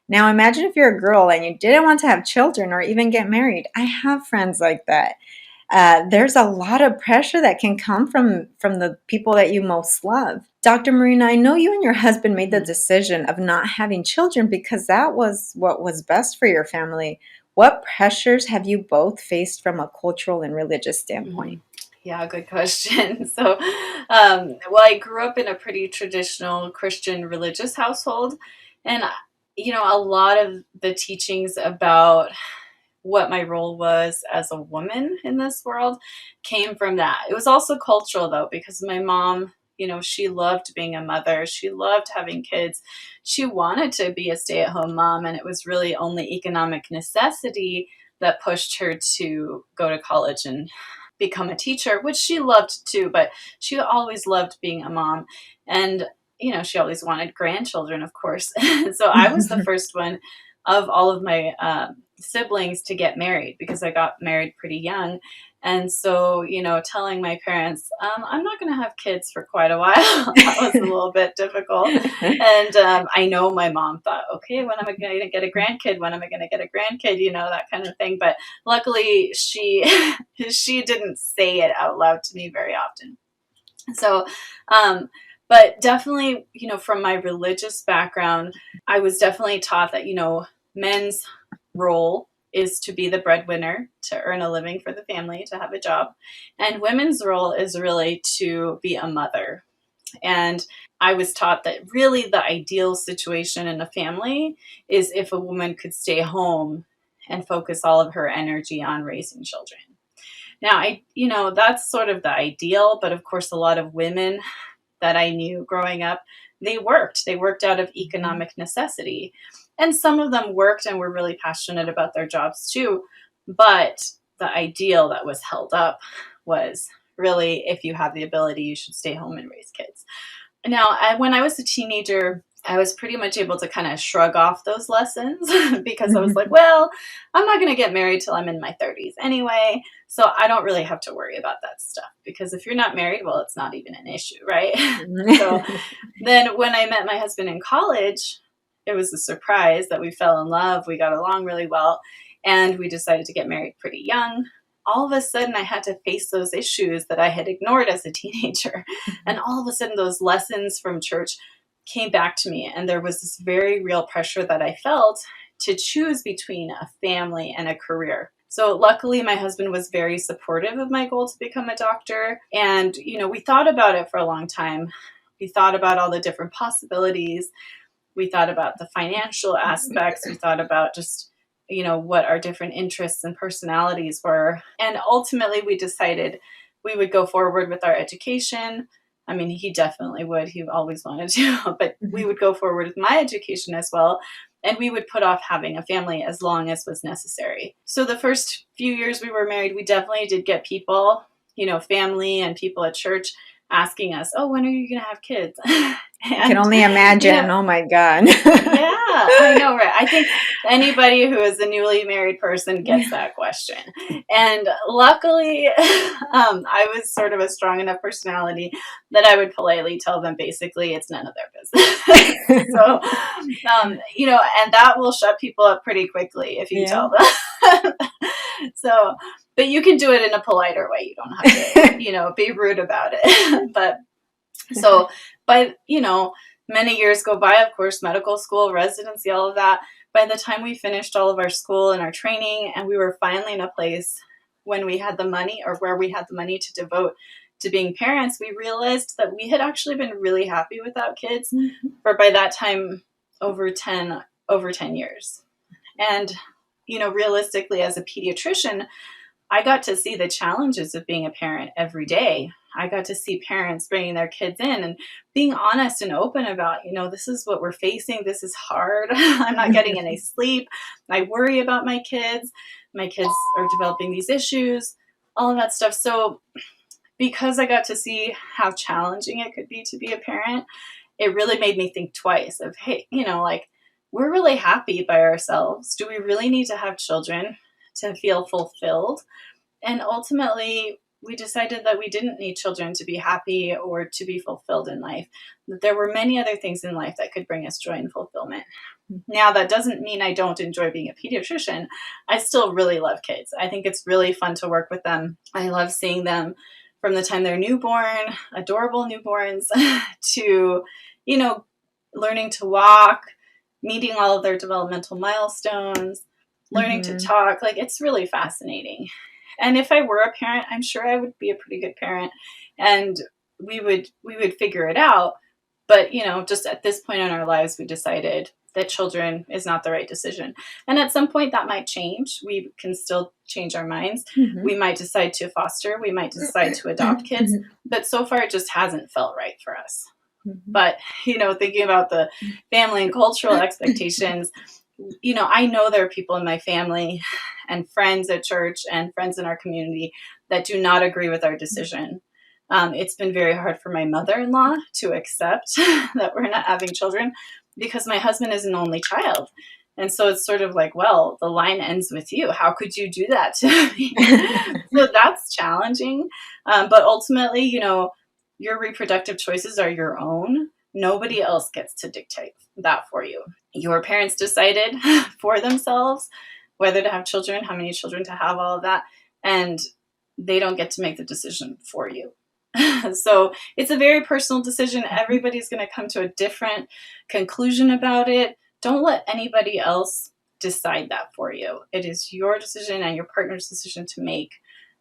Now, imagine if you're a girl and you didn't want to have children or even get married. I have friends like that. There's a lot of pressure that can come from the people that you most love. Dr. Marina, I know you and your husband made the Mhm. decision of not having children because that was what was best for your family. What pressures have you both faced from a cultural and religious standpoint? Mhm. Yeah, good question. So, well, I grew up in a pretty traditional Christian religious household, and a lot of the teachings about what my role was as a woman in this world came from that. It was also cultural though, because my mom, she loved being a mother. She loved having kids. She wanted to be a stay at home mom, and it was really only economic necessity that pushed her to go to college and become a teacher, which she loved too, but she always loved being a mom. And, she always wanted grandchildren, of course. So I was the first one of all of my siblings to get married because I got married pretty young. And so, telling my parents, I'm not going to have kids for quite a while, that was a little bit difficult. And I know my mom thought, okay, when am I going to get a grandkid? When am I going to get a grandkid? That kind of thing. But luckily, she she didn't say it out loud to me very often. So, um, but definitely, from my religious background, I was definitely taught that, men's role is to be the breadwinner, to earn a living for the family, to have a job. And women's role is really to be a mother. And I was taught that really the ideal situation in a family is if a woman could stay home and focus all of her energy on raising children. Now, that's sort of the ideal, but of course, a lot of women that I knew growing up, they worked. They worked out of economic necessity. And some of them worked and were really passionate about their jobs too. But the ideal that was held up was really if you have the ability, you should stay home and raise kids. Now, when I was a teenager, I was pretty much able to kind of shrug off those lessons because I was like, well, I'm not going to get married till I'm in my 30s anyway. So I don't really have to worry about that stuff because if you're not married, well, it's not even an issue, right? So then when I met my husband in college, it was a surprise that we fell in love. We got along really well, and we decided to get married pretty young. All of a sudden, I had to face those issues that I had ignored as a teenager. And all of a sudden, those lessons from church came back to me. And there was this very real pressure that I felt to choose between a family and a career. So, luckily, my husband was very supportive of my goal to become a doctor. And, we thought about it for a long time. We thought about all the different possibilities. We thought about the financial aspects. We thought about just, what our different interests and personalities were. And ultimately, we decided we would go forward with our education. I mean, he definitely would. He always wanted to, but we would go forward with my education as well. And we would put off having a family as long as was necessary. So the first few years we were married, we definitely did get people, family and people at church asking us, "Oh, when are you going to have kids?" I can And, only imagine. Oh my God. yeah, I know, right? I think anybody who is a newly married person gets that question. And luckily, I was sort of a strong enough personality that I would politely tell them basically it's none of their business. So, and that will shut people up pretty quickly if you Yeah. tell them. So, but you can do it in a politer way. You don't have to, be rude about it. But so, by, many years go by, of course, medical school, residency, all of that. By the time we finished all of our school and our training, and we were finally in a place when we had the money, or where we had the money to devote to being parents, we realized that we had actually been really happy without kids for, by that time, over 10 years. And, realistically, as a pediatrician, I got to see the challenges of being a parent every day. I got to see parents bringing their kids in and being honest and open about, this is what we're facing. This is hard. I'm not getting any sleep. I worry about my kids. My kids are developing these issues, all of that stuff. So because I got to see how challenging it could be a parent, it really made me think twice of, hey, we're really happy by ourselves. Do we really need to have children to feel fulfilled? And ultimately, we decided that we didn't need children to be happy or to be fulfilled in life, that there were many other things in life that could bring us joy and fulfillment. Now, that doesn't mean I don't enjoy being a pediatrician. I still really love kids. I think it's really fun to work with them. I love seeing them from the time they're newborn, adorable newborns, to, learning to walk, meeting all of their developmental milestones, learning to talk. Like, it's really fascinating. And if I were a parent, I'm sure I would be a pretty good parent, and we would figure it out. But, just at this point in our lives, we decided that children is not the right decision. And at some point that might change. We can still change our minds. We might decide to foster. We might decide to adopt kids. But so far, it just hasn't felt right for us. But, thinking about the family and cultural expectations, I know there are people in my family and friends at church and friends in our community that do not agree with our decision. It's been very hard for my mother-in-law to accept that we're not having children because my husband is an only child. And so it's sort of like, well, the line ends with you. How could you do that to me? So that's challenging. But ultimately, your reproductive choices are your own. Nobody else gets to dictate that for you. Your parents decided for themselves whether to have children, how many children to have, all of that. And they don't get to make the decision for you. So it's a very personal decision. Everybody's going to come to a different conclusion about it. Don't let anybody else decide that for you. It is your decision and your partner's decision to make.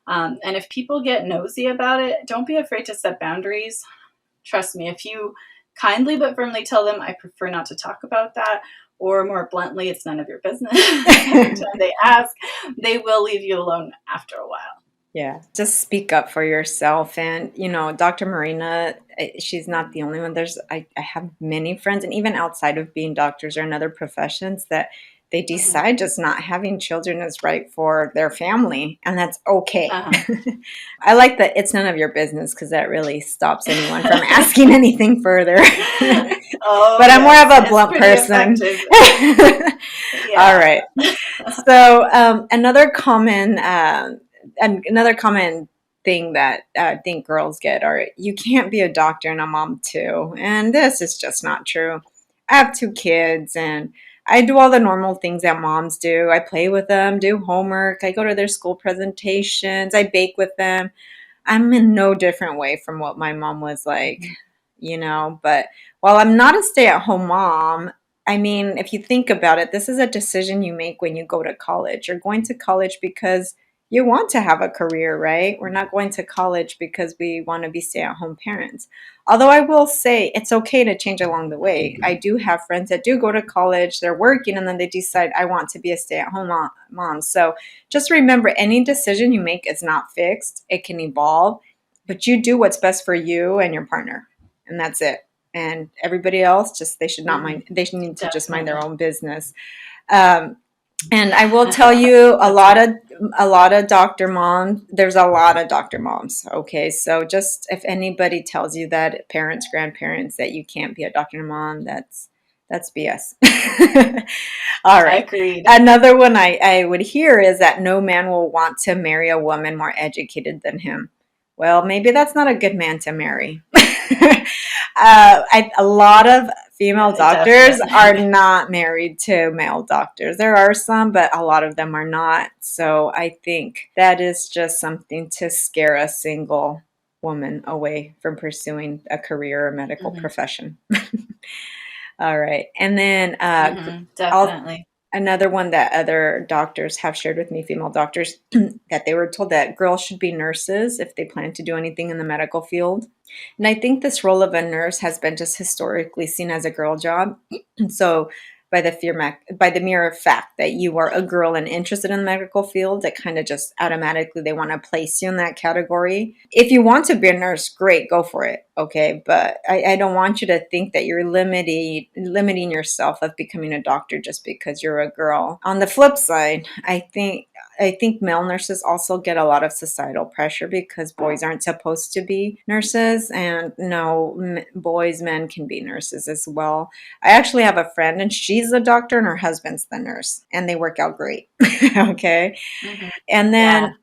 And if people get nosy about it, don't be afraid to set boundaries. Trust me, if you kindly but firmly tell them, I prefer not to talk about that, or more bluntly, it's none of your business, every time they ask, they will leave you alone after a while. Yeah, just speak up for yourself. And, Dr. Marina, she's not the only one. I have many friends, and even outside of being doctors or in other professions, that they decide just not having children is right for their family, and that's okay. I like that it's none of your business, because that really stops anyone from asking anything further. But I'm more of a blunt person. All right. So another common thing that I think girls get are, you can't be a doctor and a mom too. And this is just not true. I have 2 kids, and I do all the normal things that moms do. I play with them, do homework, I go to their school presentations, I bake with them. I'm in no different way from what my mom was like, But while I'm not a stay-at-home mom, I mean, if you think about it, this is a decision you make when you go to college. You're going to college because you want to have a career, right? We're not going to college because we want to be stay-at-home parents. Although I will say it's okay to change along the way. I do have friends that do go to college, they're working, and then they decide, I want to be a stay-at-home mom. So just remember, any decision you make is not fixed. It can evolve, but you do what's best for you and your partner. And that's it. and everybody else just they should not Hmm. mind. They should need to just mind their Definitely. own business. Um, and I will tell you, That's right. a lot of doctor moms. There's a lot of doctor moms. Okay, so just if anybody tells you that parents, grandparents, that you can't be a doctor mom, that's BS. All right. Agreed. Another one I would hear is that no man will want to marry a woman more educated than him. Well, maybe that's not a good man to marry. A lot of female doctors are Definitely. not married to male doctors. There are some, but a lot of them are not. So I think that is just something to scare a single woman away from pursuing a career or medical Hmm. profession. All right. And then Hmm. I'll Definitely. another one that other doctors have shared with me, female doctors, that they were told that girls should be nurses if they plan to do anything in the medical field. And I think this role of a nurse has been just historically seen as a girl job. So by the mere fact that you are a girl and interested in the medical field, that kind of just automatically they want to place you in that category. If you want to be a nurse, great, go for it. Okay. But I don't want you to think that you're limiting yourself of becoming a doctor just because you're a girl. On the flip side, I think male nurses also get a lot of societal pressure because boys aren't supposed to be nurses, and no, boys, men can be nurses as well. I actually have a friend, and she's a doctor, and her husband's the nurse, and they work out great. Okay. Hmm. And Yeah. then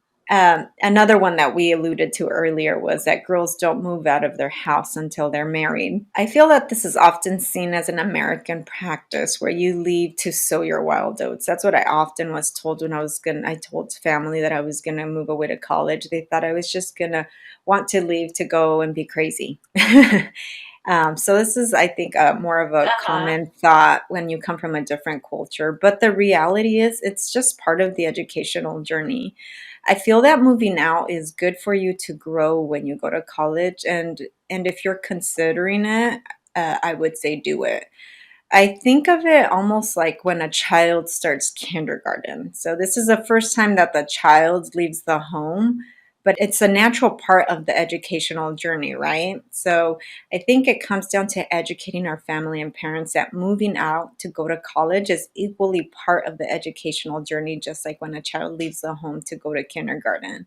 another one that we alluded to earlier was that girls don't move out of their house until they're married. I feel that this is often seen as an American practice where you leave to sow your wild oats. That's what I often was told when I told family that I was gonna move away to college. They thought I was just gonna want to leave to go and be crazy. So this is, I think, more of a Uh-huh. common thought when you come from a different culture. But the reality is, it's just part of the educational journey. I feel that moving out is good for you to grow when you go to college, and if you're considering it, I would say do it. I think of it almost like when a child starts kindergarten. So, this is the first time that the child leaves the home, but it's a natural part of the educational journey, right? So, I think it comes down to educating our family and parents that moving out to go to college is equally part of the educational journey, just like when a child leaves the home to go to kindergarten.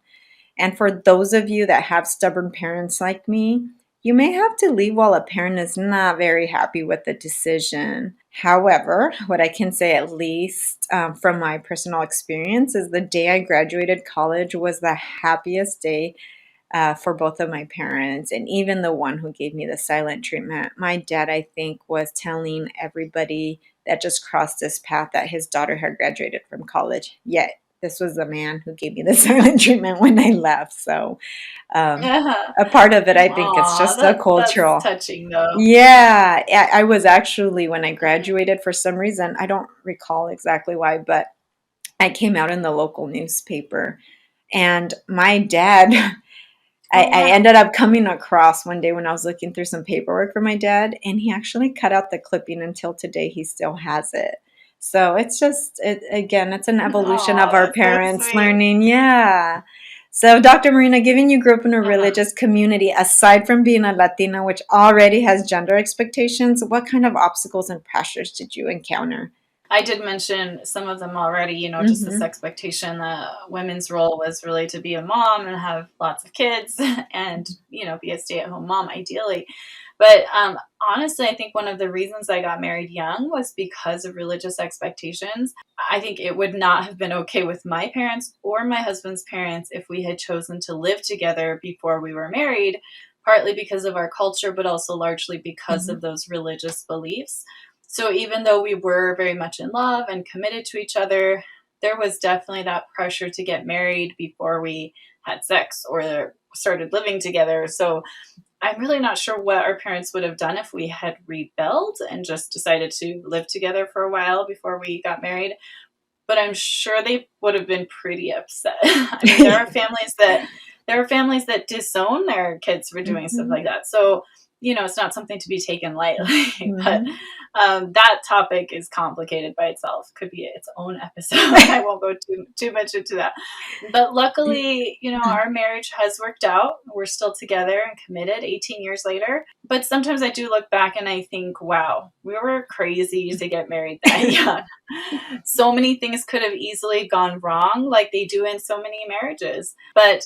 And for those of you that have stubborn parents like me, you may have to leave while a parent is not very happy with the decision. However, what I can say, at least from my personal experience, is the day I graduated college was the happiest day for both of my parents, and even the one who gave me the silent treatment. My dad, I think, was telling everybody that just crossed this path that his daughter had graduated from college. Yet, this was the man who gave me the silent treatment when I left. So, Yeah. a part of it, I think it's Aw, just a that's cultural. touching though. Yeah, I was actually, when I Mhm. graduated, for some reason, I don't recall exactly why, but I came out in the local newspaper. And my dad, Oh I wow. ended up coming across one day when I was looking through some paperwork for my dad, and he actually cut out the clipping. Until today, he still has it. So it's just, again, it's an evolution Oh, of our that's so parents sweet. learning. Yeah. So, Dr. Marina, given you grew up in a Uh-huh. religious community, aside from being a Latina, which already has gender expectations, what kind of obstacles and pressures did you encounter? I did mention some of them already, just this Mm-hmm. expectation that women's role was really to be a mom and have lots of kids and, be a stay at home mom ideally. But honestly, I think one of the reasons I got married young was because of religious expectations. I think it would not have been okay with my parents or my husband's parents if we had chosen to live together before we were married, partly because of our culture, but also largely because Mm-hmm. of those religious beliefs. So even though we were very much in love and committed to each other, there was definitely that pressure to get married before we had sex or started living together. So I'm really not sure what our parents would have done if we had rebelled and just decided to live together for a while before we got married. But I'm sure they would have been pretty upset. I mean, there are families that disown their kids for doing stuff Mm-hmm. like that. So it's not something to be taken lightly. But Mhm. that topic is complicated by itself. Could be its own episode. I won't go too much into that. But luckily, our marriage has worked out. We're still together and committed 18 years later. But sometimes I do look back and I think, wow, we were crazy to get married that young. So many things could have easily gone wrong, like they do in so many marriages. But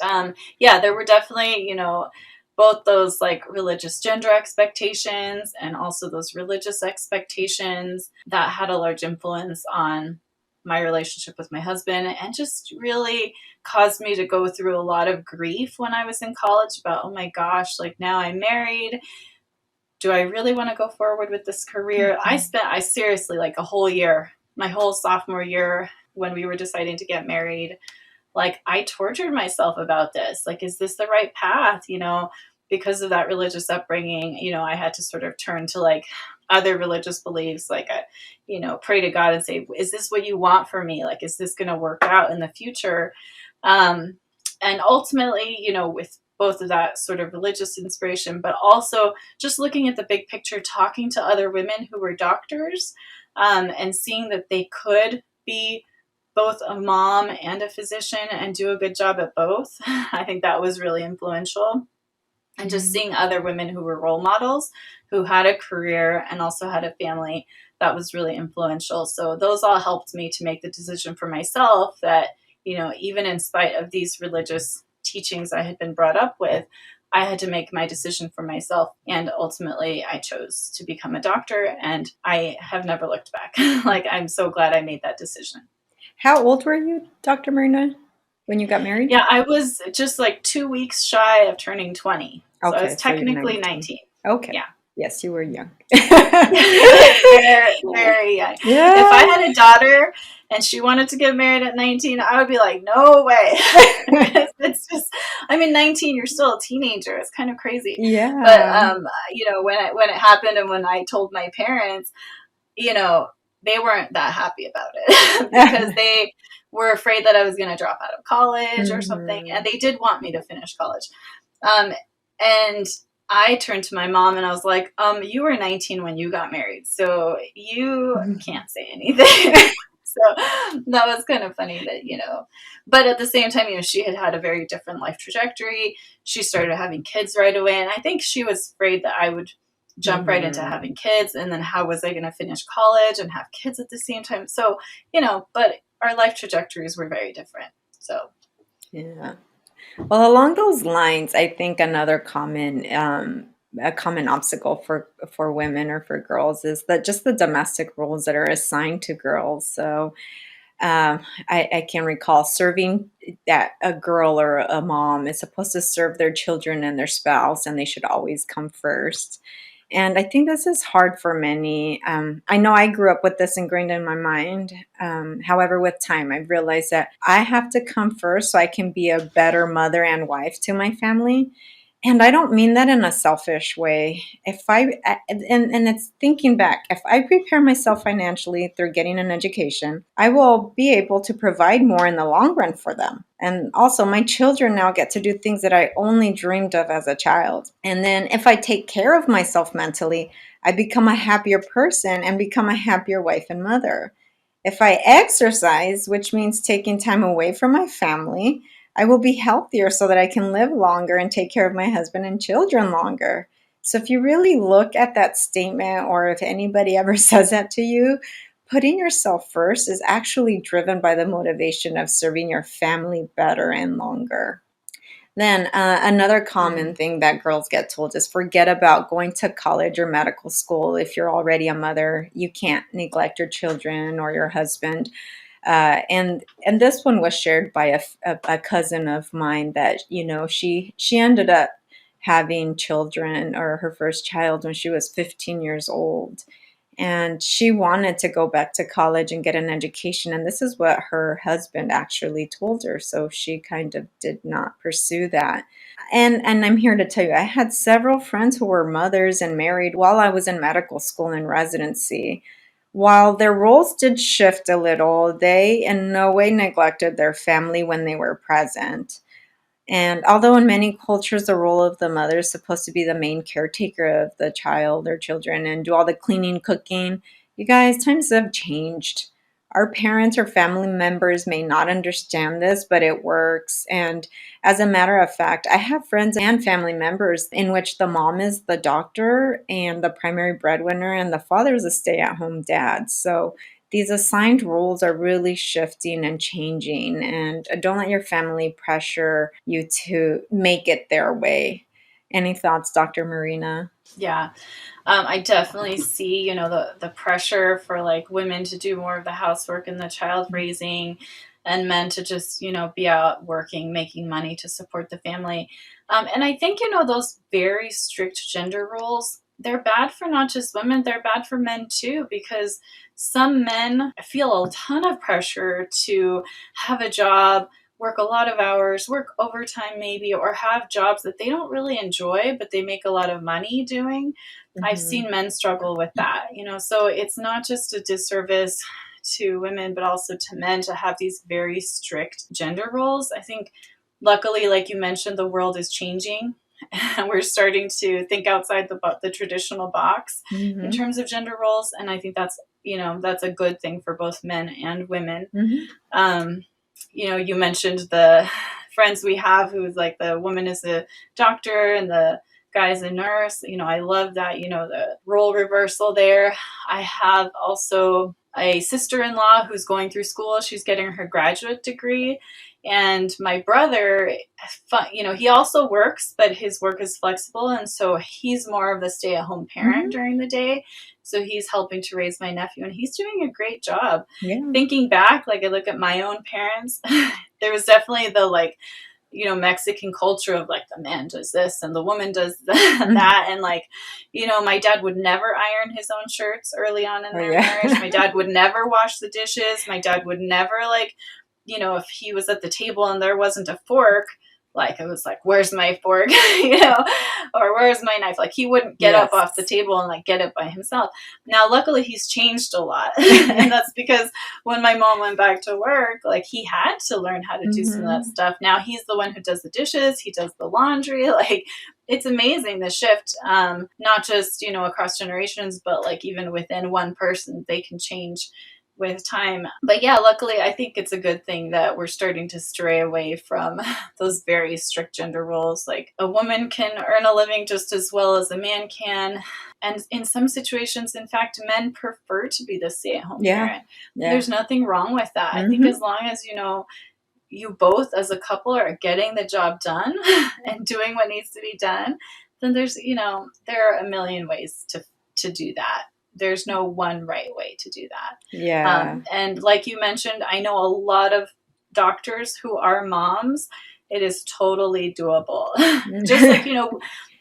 yeah, there were definitely, both those like religious gender expectations and also those religious expectations that had a large influence on my relationship with my husband, and just really caused me to go through a lot of grief when I was in college about, oh my gosh, like now I'm married. Do I really want to go forward with this career? I seriously, like a whole year, my whole sophomore year, when we were deciding to get married, like I tortured myself about this. Like, is this the right path? Because of that religious upbringing, I had to sort of turn to like other religious beliefs, like, pray to God and say, is this what you want for me? Like, is this going to work out in the future? Um, and ultimately, with both of that sort of religious inspiration, but also just looking at the big picture, talking to other women who were doctors, and seeing that they could be both a mom and a physician and do a good job at both. I think that was really influential. And just Mhm. seeing other women who were role models, who had a career and also had a family, that was really influential. So those all helped me to make the decision for myself that, even in spite of these religious teachings I had been brought up with, I had to make my decision for myself. And ultimately, I chose to become a doctor, and I have never looked back. Like, I'm so glad I made that decision. How old were you, Dr. Marina, when you got married? Yeah, I was just like 2 weeks shy of turning 20. So I was Okay, so you're technically 19. 19. Okay. Yeah. Yes, you were young. Very, very young. If I Yeah. had a daughter and she wanted to get married at 19, I would be like, no way. Because it's just, I mean, 19, you're still a teenager. It's kind of crazy. But, Yeah. when it happened and when I told my parents, you know, they weren't that happy about it because they were afraid that I was going to drop out of college or something. And Mhm. they did want me to finish college. Um, and I turned to my mom and I was like, you were 19 when you got married, so you can't say anything. So that was kind of funny that, but at the same time, she had had a very different life trajectory. She started having kids right away. And I think she was afraid that I would jump right into Mhm. having kids. And then how was I going to finish college and have kids at the same time? So, but our life trajectories were very different. So, Yeah. Well, along those lines, I think another a common obstacle for women or for girls is that just the domestic roles that are assigned to girls. So I can recall serving that a girl or a mom is supposed to serve their children and their spouse, and they should always come first. And I think this is hard for many. I know I grew up with this ingrained in my mind. However, with time, I realized that I have to come first so I can be a better mother and wife to my family. And I don't mean that in a selfish way. And it's thinking back, if I prepare myself financially through getting an education, I will be able to provide more in the long run for them. And also, my children now get to do things that I only dreamed of as a child. And then, if I take care of myself mentally, I become a happier person and become a happier wife and mother. If I exercise, which means taking time away from my family, I will be healthier so that I can live longer and take care of my husband and children longer. So, if you really look at that statement, or if anybody ever says that to you, putting yourself first is actually driven by the motivation of serving your family better and longer. Then, another common mm, thing that girls get told is forget about going to college or medical school. If you're already a mother, you can't neglect your children or your husband. And this one was shared by a cousin of mine that she ended up having children, or her first child, when she was 15 years old, and she wanted to go back to college and get an education, and this is what her husband actually told her, so she kind of did not pursue that. And I'm here to tell you, I had several friends who were mothers and married while I was in medical school and residency. While their roles did shift a little, they in no way neglected their family when they were present. And although in many cultures the role of the mother is supposed to be the main caretaker of the child or children and do all the cleaning, cooking, you guys, times have changed. Our parents or family members may not understand this, but it works. And as a matter of fact, I have friends and family members in which the mom is the doctor and the primary breadwinner, and the father is a stay at home dad. So these assigned roles are really shifting and changing, and don't let your family pressure you to make it their way. Any thoughts, Dr. Marina? Yeah. I definitely see, the pressure for like women to do more of the housework and the child raising, and men to just, be out working, making money to support the family. And I think, those very strict gender roles, they're bad for not just women, they're bad for men too, because some men feel a ton of pressure to have a job, work a lot of hours, work overtime maybe, or have jobs that they don't really enjoy, but they make a lot of money doing. I've Hmm. seen men struggle with that, so it's not just a disservice to women, but also to men to have these very strict gender roles. I think, luckily, like you mentioned, the world is changing. And we're starting to think outside the traditional box in Hmm. terms of gender roles. And I think that's a good thing for both men and women. Hmm. um, you mentioned the friends we have who's like the woman is a doctor and the guy's a nurse. I love that, the role reversal there. I have also a sister-in-law who's going through school. She's getting her graduate degree. And my brother, he also works, but his work is flexible. And so he's more of the stay-at-home parent Hmm. during the day. So he's helping to raise my nephew, and he's doing a great job. Yeah. Thinking back, like I look at my own parents, there was definitely the like, Mexican culture of like the man does this and the woman does that. And like, my dad would never iron his own shirts early on in Oh, their yeah. marriage. My dad would never wash the dishes. My dad would never like, if he was at the table and there wasn't a fork, like it was like, where's my fork? Or where's my knife? Like he wouldn't get up off the Yes. table and like get it by himself. Now, luckily, he's changed a lot. And that's because when my mom went back to work, like he had to learn how to do some of that Hmm. stuff. Now he's the one who does the dishes, he does the laundry. Like it's amazing the shift, not just, across generations, but like even within one person, they can change with time. But yeah, luckily, I think it's a good thing that we're starting to stray away from those very strict gender roles. Like a woman can earn a living just as well as a man can. And in some situations, in fact, men prefer to be the stay at home Yeah. parent. Yeah. There's nothing wrong with that. I think as Hmm. long as, you both as a couple are getting the job done and doing what needs to be done, then there are a million ways to do that. There's no one right way to do that. Yeah. And like you mentioned, I know a lot of doctors who are moms. It is totally doable. Just like,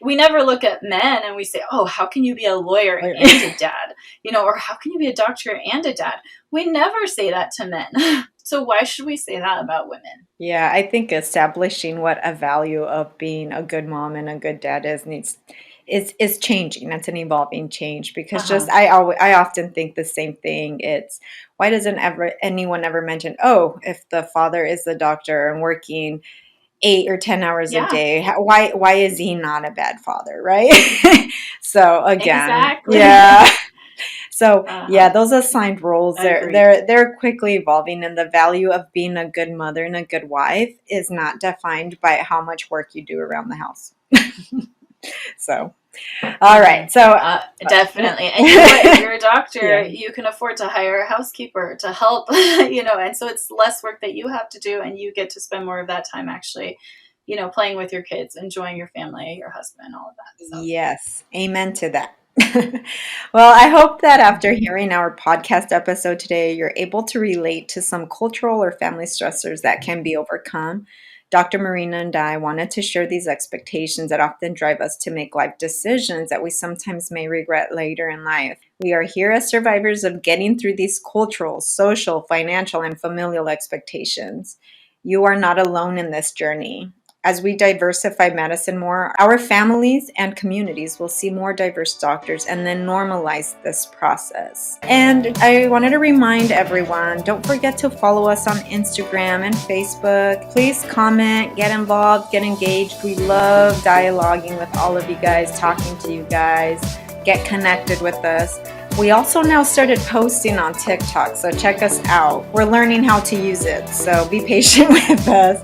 we never look at men and we say, oh, how can you be a lawyer and a dad? Or how can you be a doctor and a dad? We never say that to men. So why should we say that about women? Yeah, I think establishing what a value of being a good mom and a good dad is changing. It's an evolving change because just Uh-huh. I often think the same thing. It's why doesn't ever anyone ever mention, oh, if the father is the doctor and working 8 or 10 hours a Yeah, day, why is he not a bad father, right? So again, exactly. yeah. So yeah, Uh-huh. those assigned roles they're Agreed. they're they're quickly evolving, and the value of being a good mother and a good wife is not defined by how much work you do around the house. So, all Hmm. right. So, Definitely. And you know what? If you're a doctor, yeah. you can afford to hire a housekeeper to help, and so it's less work that you have to do, and you get to spend more of that time actually, playing with your kids, enjoying your family, your husband, all of that. So, Yes, amen to that. Well, I hope that mhm. after hearing our podcast episode today, you're able to relate to some cultural or family stressors that can be overcome. Dr. Marina and I wanted to share these expectations that often drive us to make life decisions that we sometimes may regret later in life. We are here as survivors of getting through these cultural, social, financial, and familial expectations. You are not alone in this journey. As we diversify medicine more, our families and communities will see more diverse doctors and then normalize this process. And I wanted to remind everyone, don't forget to follow us on Instagram and Facebook. Please comment, get involved, get engaged. We love dialoguing with all of you guys, talking to you guys. Get connected with us. We also now started posting on TikTok, so check us out. We're learning how to use it, so be patient with us.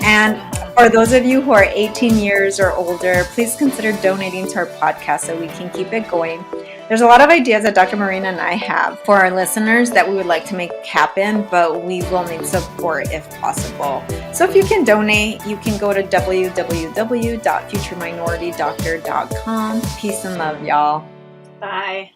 And for those of you who are 18 years or older, please consider donating to our podcast so we can keep it going. There's a lot of ideas that Dr. Marina and I have for our listeners that we would like to make happen, but we will need support if possible. So if you can donate, you can go to www.futureminoritydoctor.com. Peace and love, y'all. Bye.